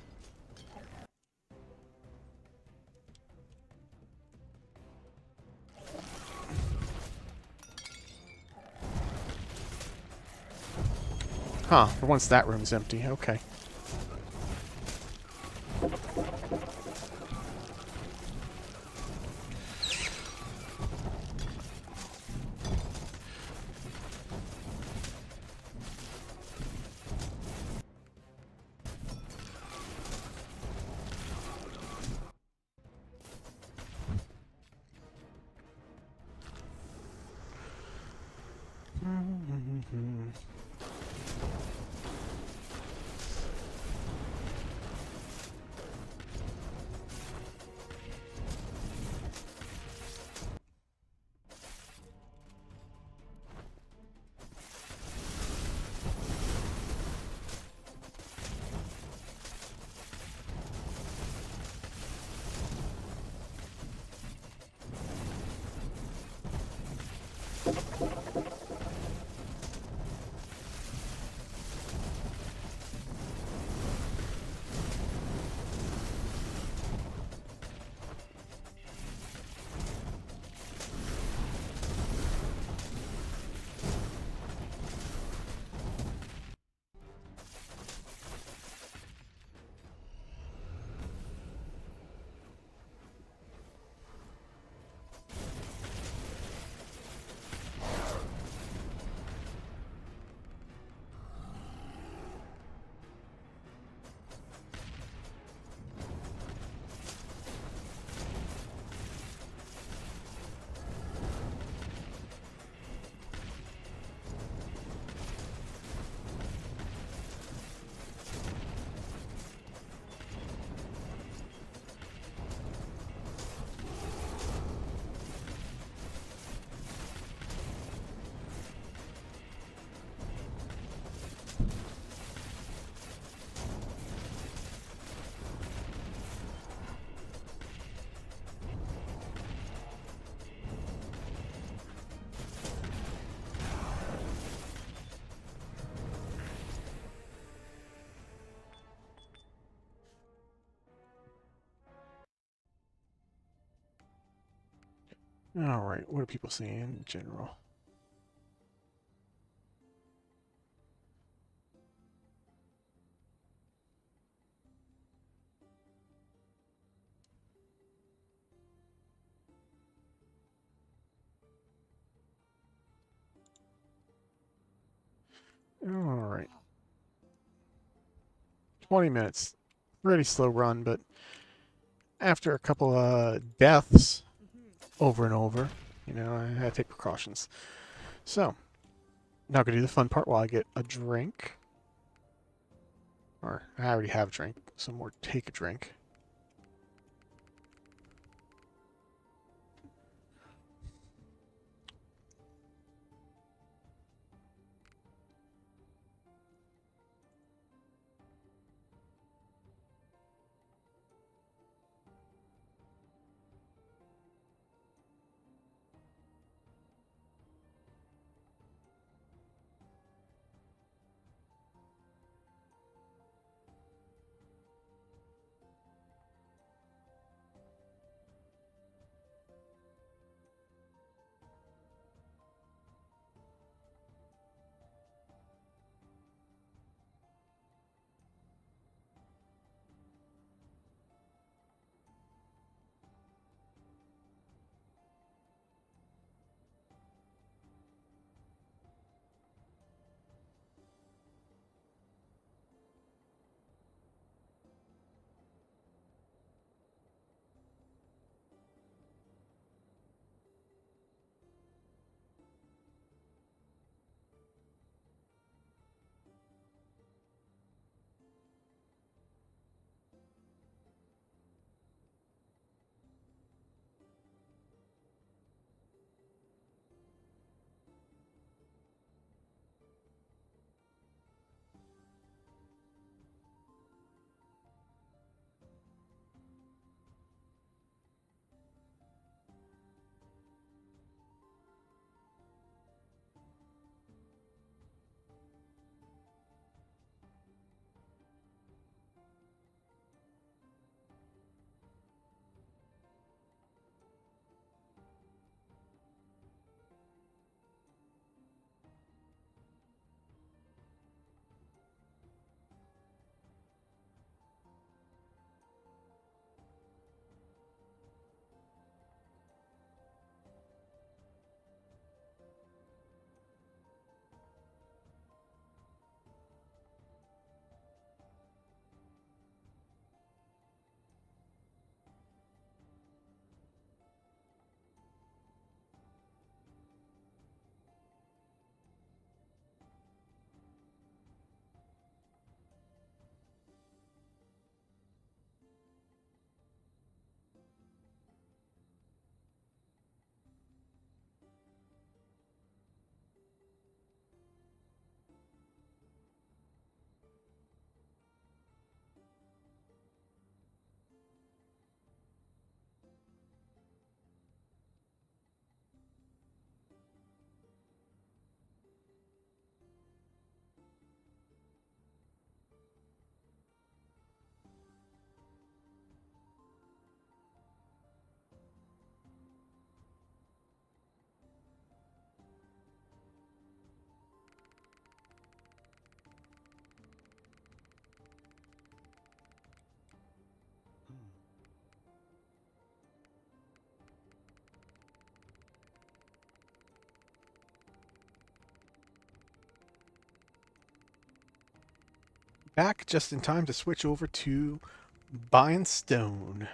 Huh, for once that room's empty, okay. Alright, what are people saying in general? Alright. 20 minutes. Pretty slow run, but after a couple of deaths over and over, you know, I had to take precautions. So, now gonna do the fun part while I get a drink. Or, I already have a drink, so more take a drink. Back just in time to switch over to buying stone.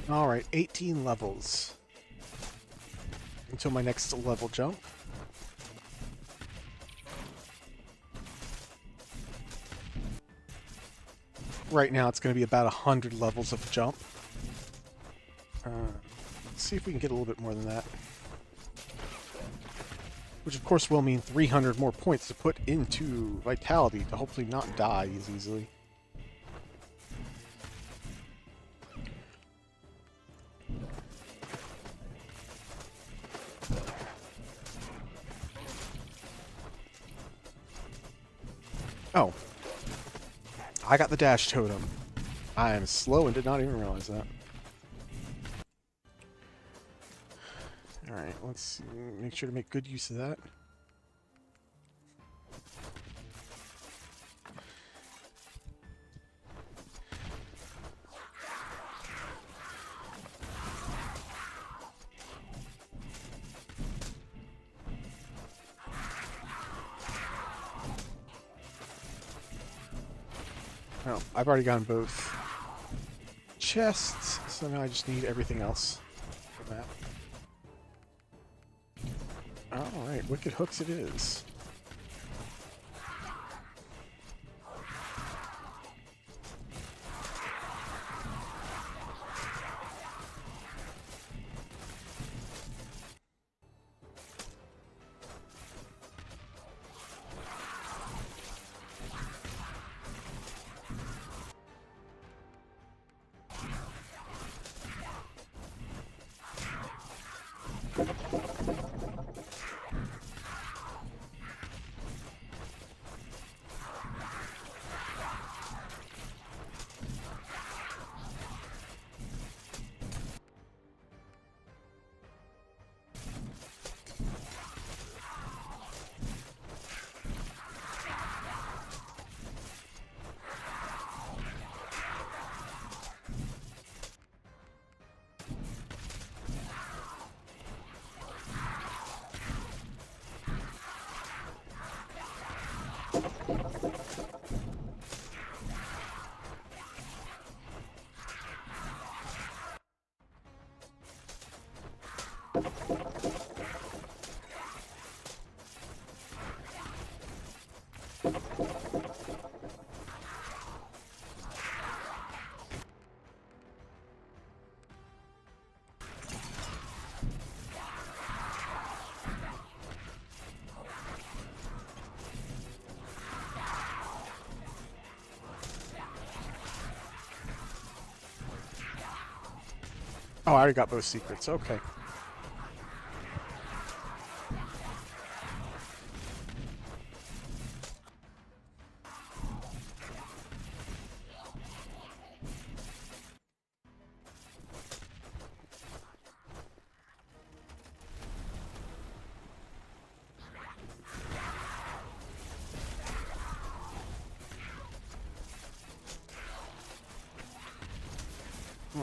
Alright, 18 levels until my next level jump. Right now it's going to be about 100 levels of jump. Let's see if we can get a little bit more than that. Which of course will mean 300 more points to put into Vitality to hopefully not die as easily. Oh. I got the dash totem. I am slow and did not even realize that. Alright, let's make sure to make good use of that. Oh, I've already gotten both chests, so now I just need everything else for that. Alright, wicked hooks it is. Oh, I already got both secrets. Okay.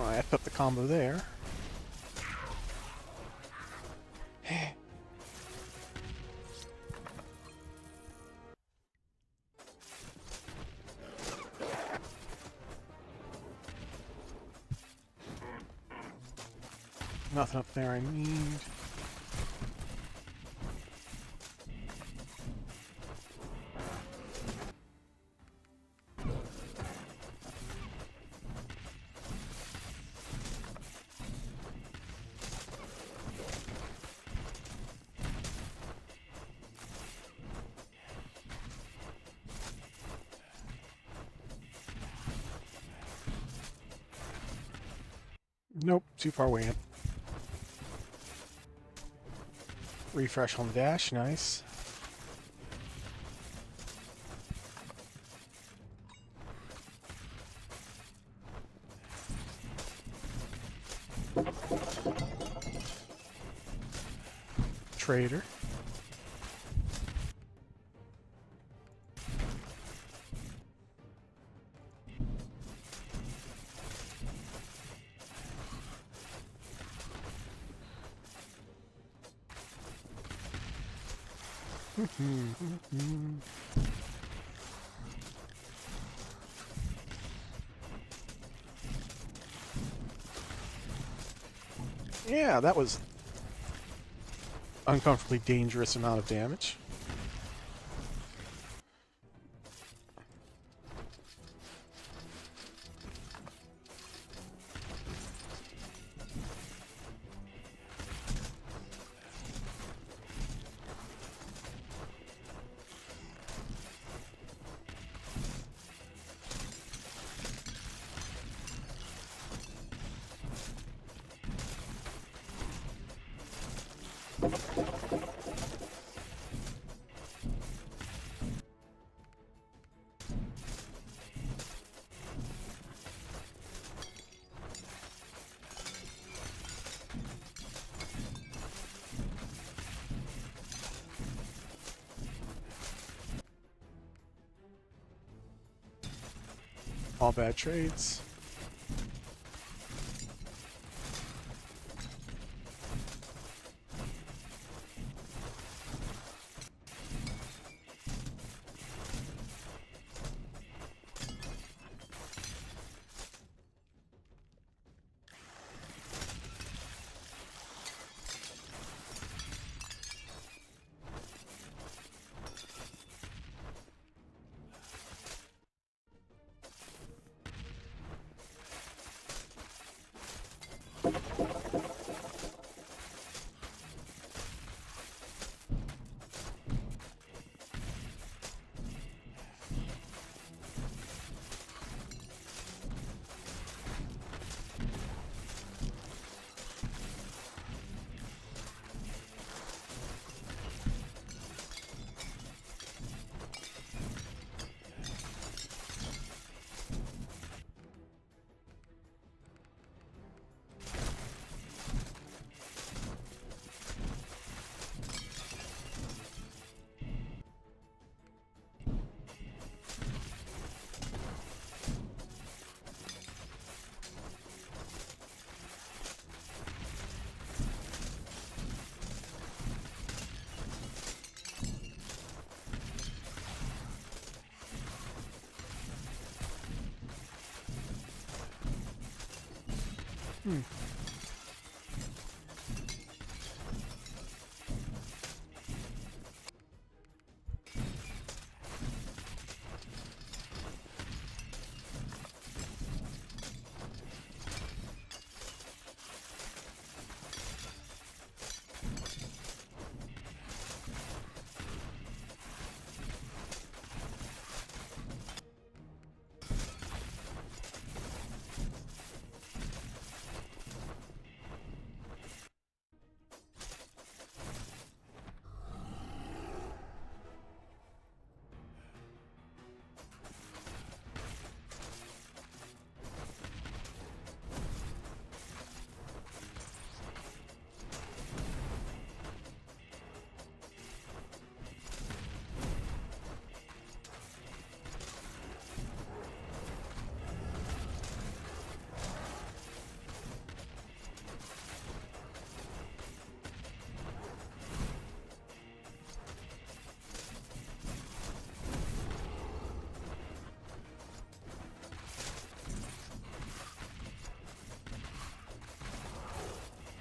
I F up the combo there. Nothing up there I need. Nope, too far away. Refresh on the dash, nice. Trader. Yeah, that was uncomfortably dangerous amount of damage. All bad trades.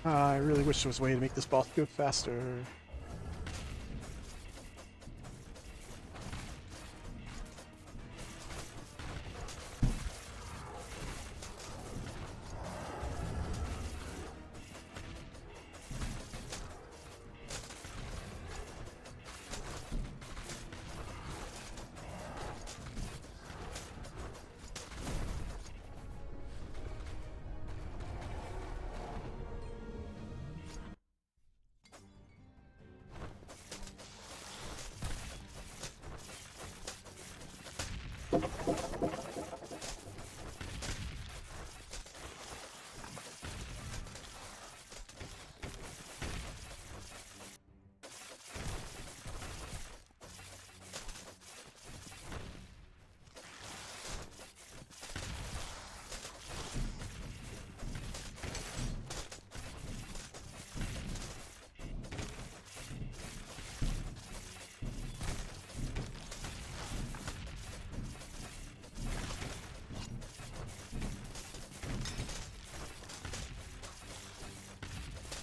I really wish there was a way to make this boss go faster.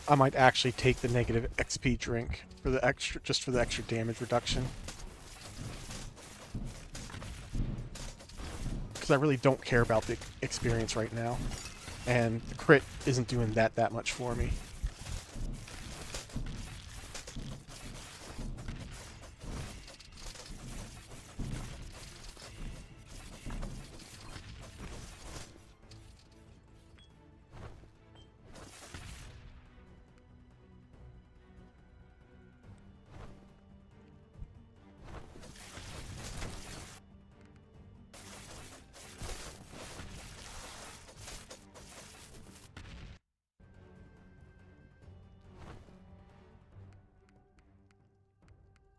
I might actually take the negative XP drink for the extra, just for the extra damage reduction. Because I really don't care about the experience right now. And the crit isn't doing that much for me.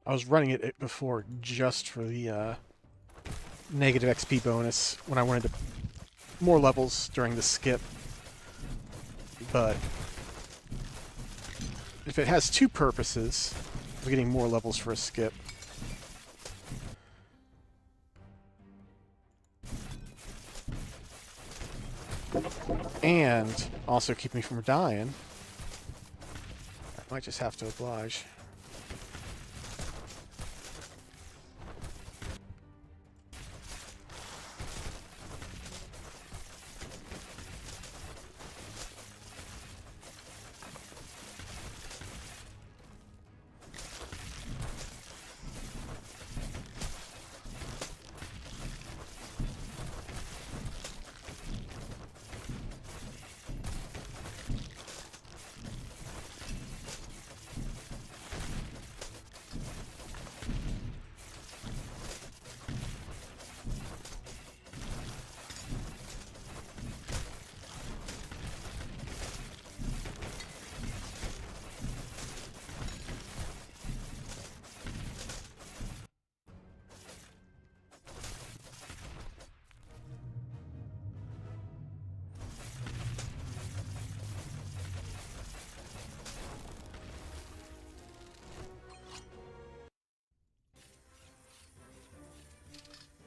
I was running it before just for the negative XP bonus when I wanted to more levels during the skip. But if it has two purposes of getting more levels for a skip, and also keep me from dying, I might just have to oblige.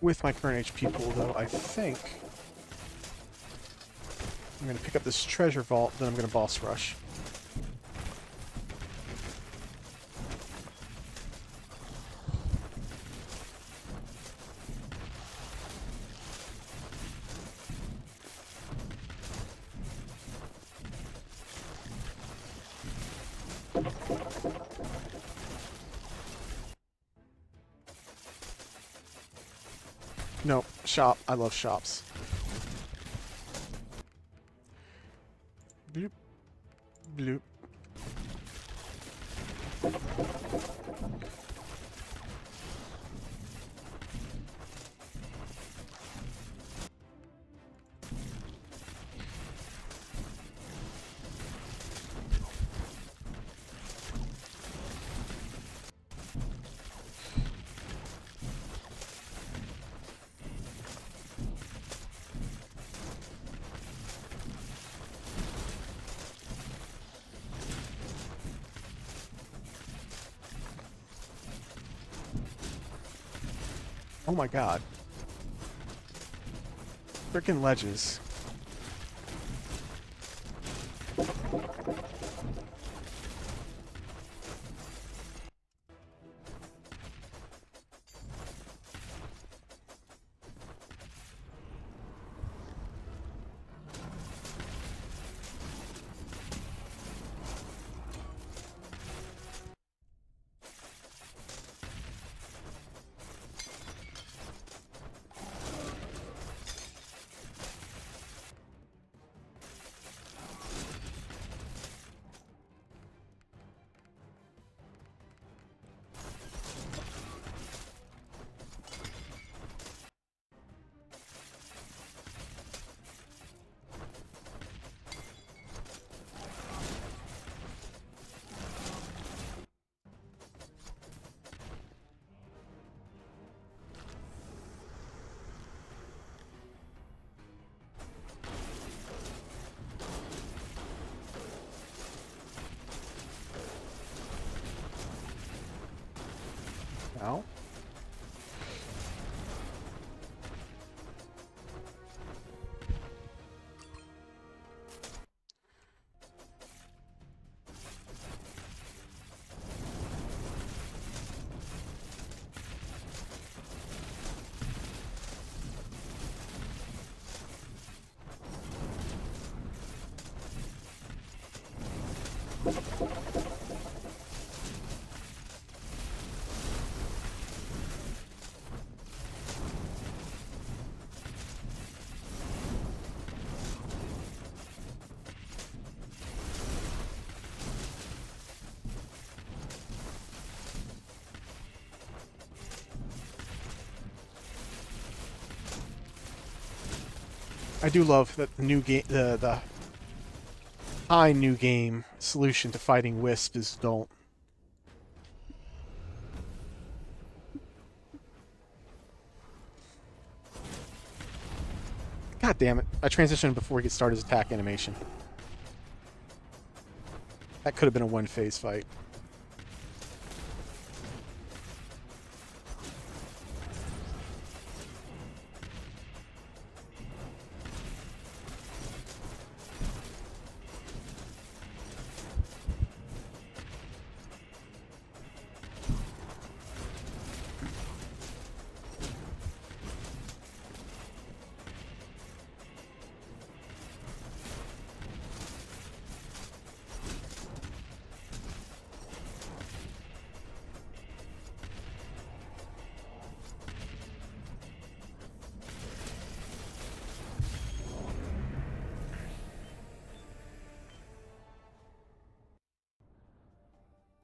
With my current HP pool, though, I think I'm going to pick up this treasure vault, then I'm going to boss rush. No, shop. I love shops. Bloop. Bloop. Oh my god. Frickin' ledges. I do love that the new game, the high new game solution to fighting Wisp is don't. God damn it! I transitioned before he could start his attack animation. That could have been a one-phase fight.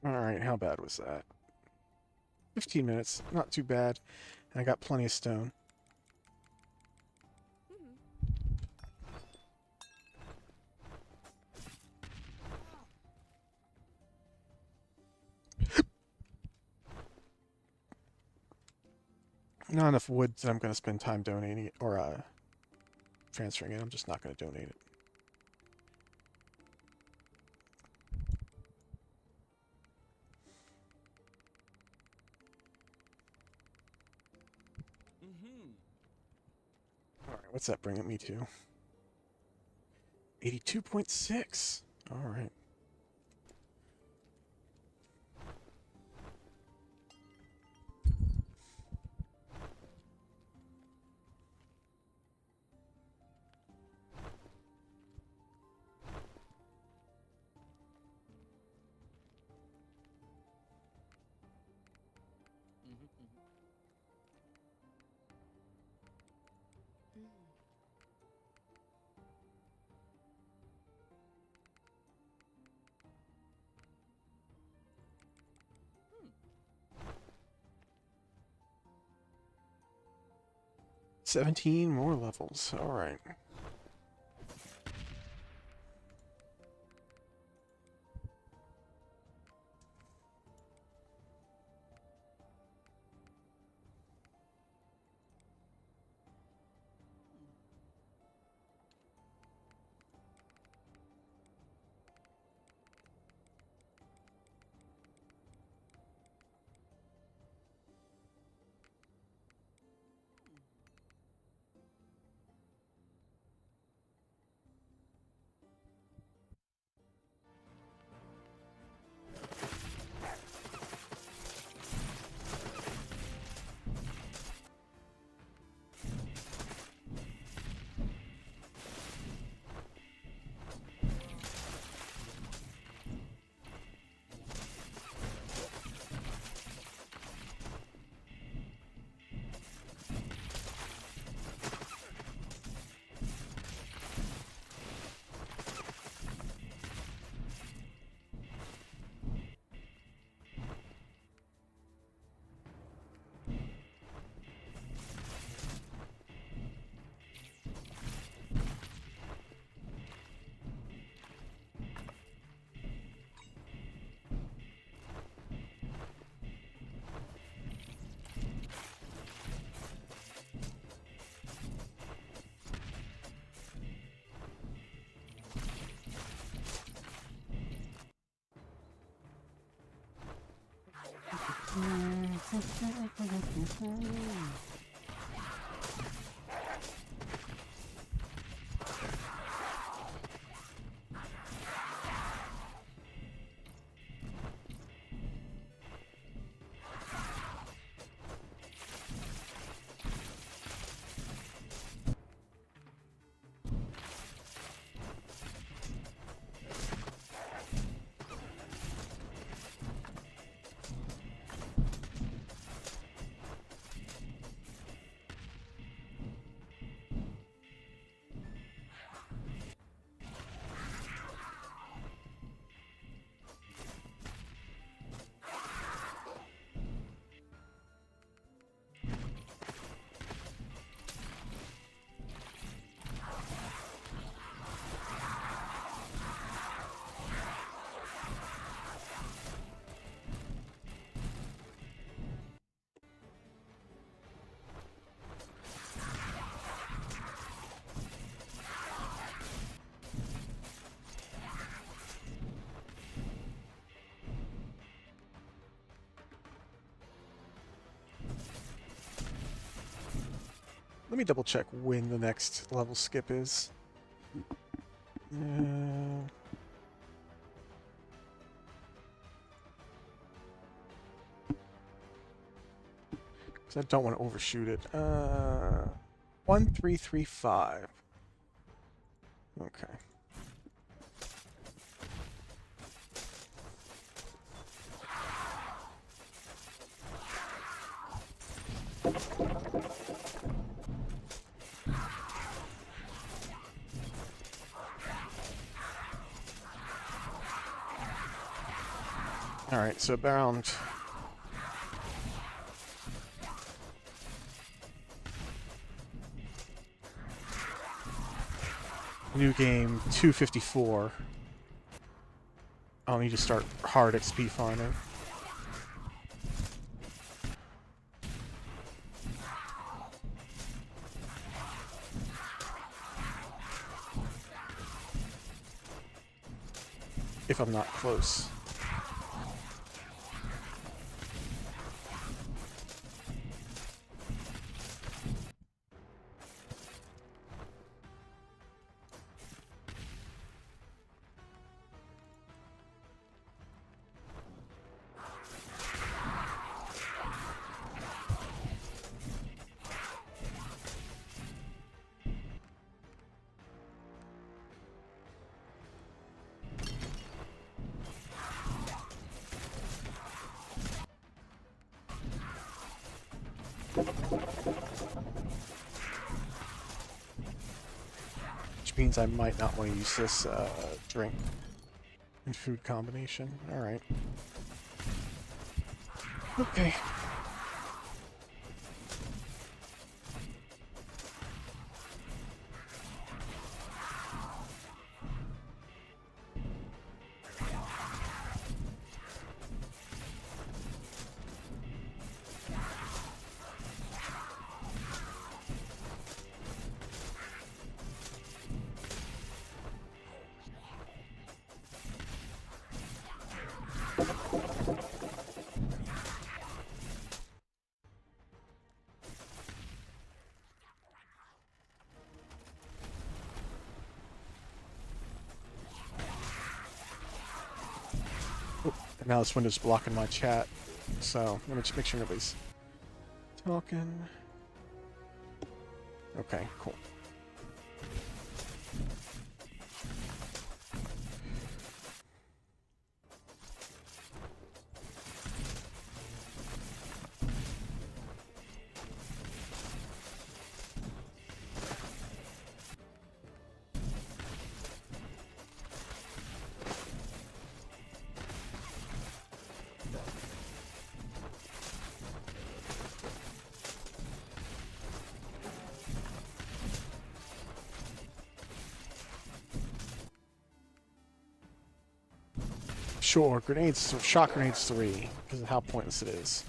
Alright, how bad was that? 15 minutes, not too bad. And I got plenty of stone. Not enough wood that I'm going to spend time donating it, or transferring it. I'm just not going to donate it. Alright, what's that bringing me to? 82.6. Alright. $17 more levels. Alright. Let me double check when the next level skip is. Because I don't want to overshoot it. 1335. Okay. Alright, so bound. New game 254. I'll need to start hard XP farming. If I'm not close. Which means I might not want to use this drink and food combination. Alright. Okay. And now this window's blocking my chat, so let me just make sure nobody's talking. Okay, cool. Sure, grenades, shot grenades 3, because of how pointless it is.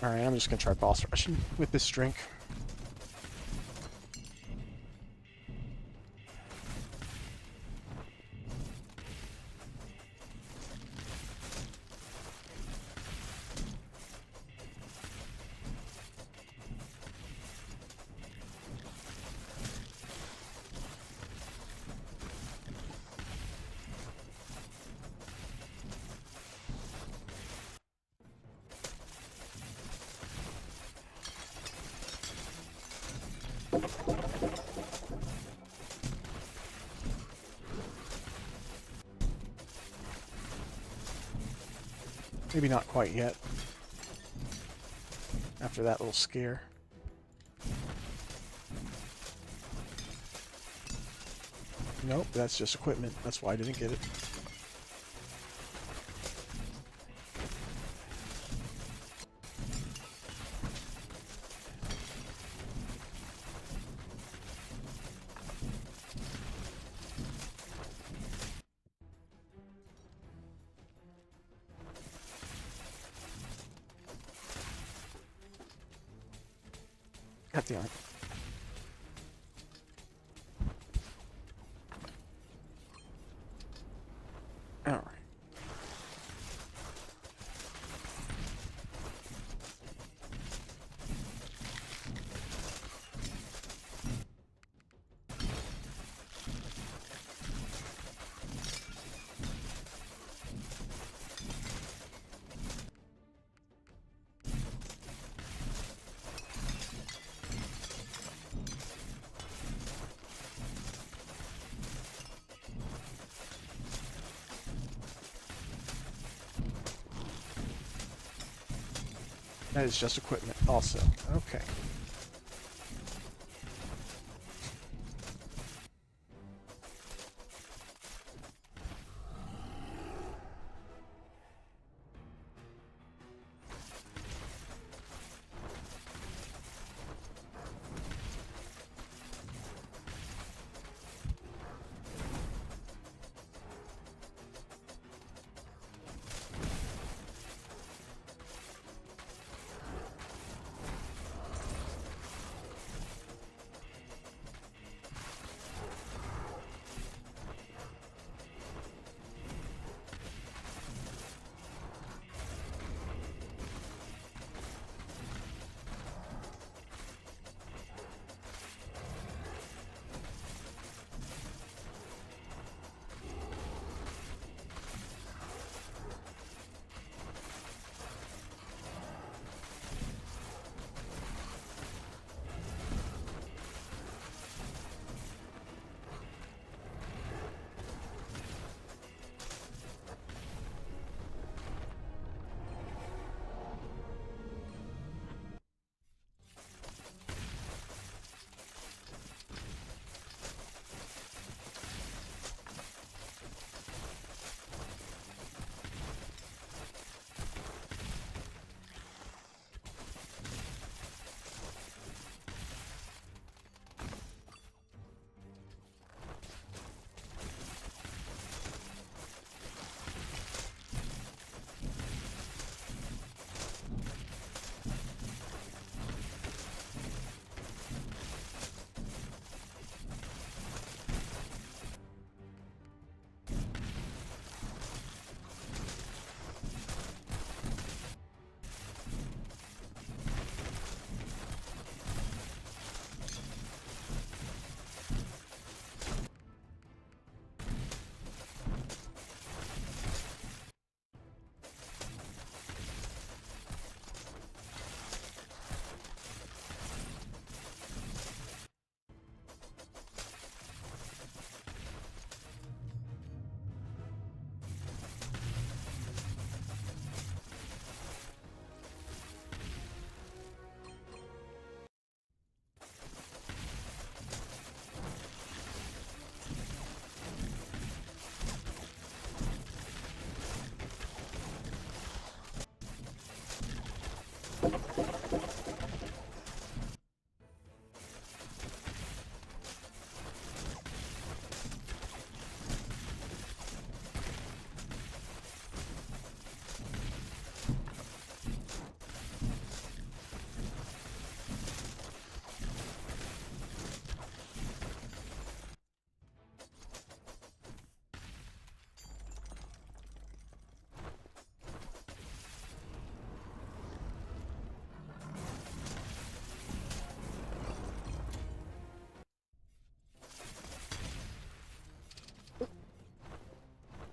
Alright, I'm just gonna try boss rushing with this drink. Maybe not quite yet. After that little scare. Nope, that's just equipment. That's why I didn't get it. Got the iron. All right. That is just equipment also. Okay.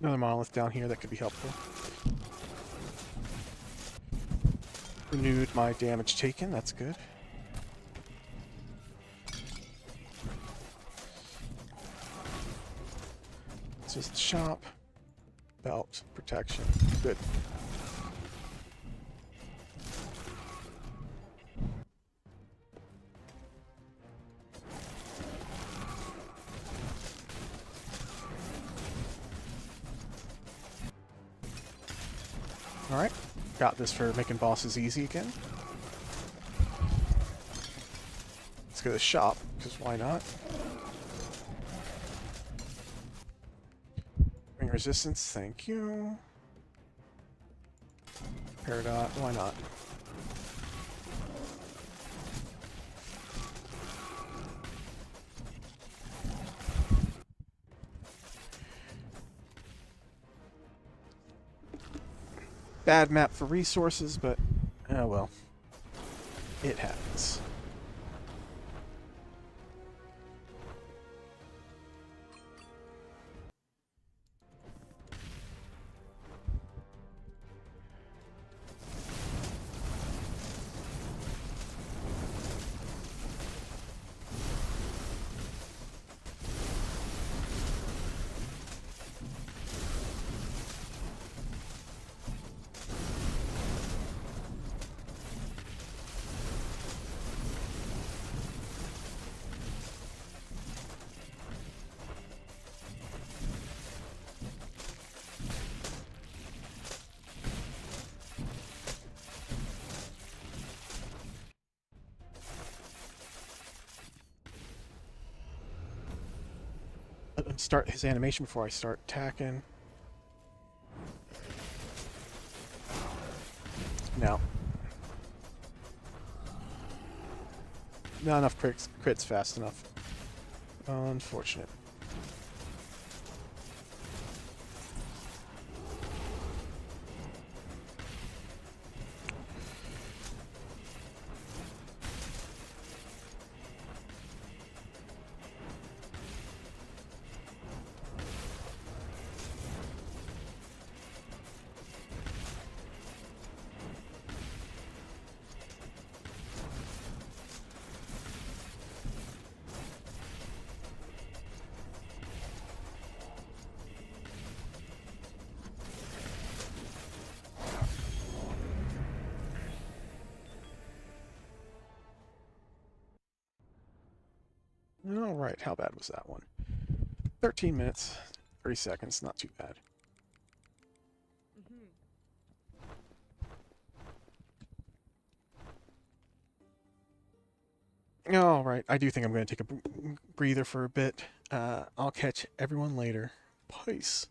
Another monolith down here that could be helpful. Renewed my damage taken, that's good. It's just shop, belt, protection. Good. Alright, got this for making bosses easy again. Let's go to the shop, because why not? Ring resistance, thank you. Peridot, why not? Bad map for resources, but oh well. It happens. Let him start his animation before I start attacking. No. Not enough crits fast enough. Unfortunate. Alright, how bad was that one? 13 minutes, 30 seconds, not too bad. Alright, I do think I'm going to take a breather for a bit. I'll catch everyone later. Peace.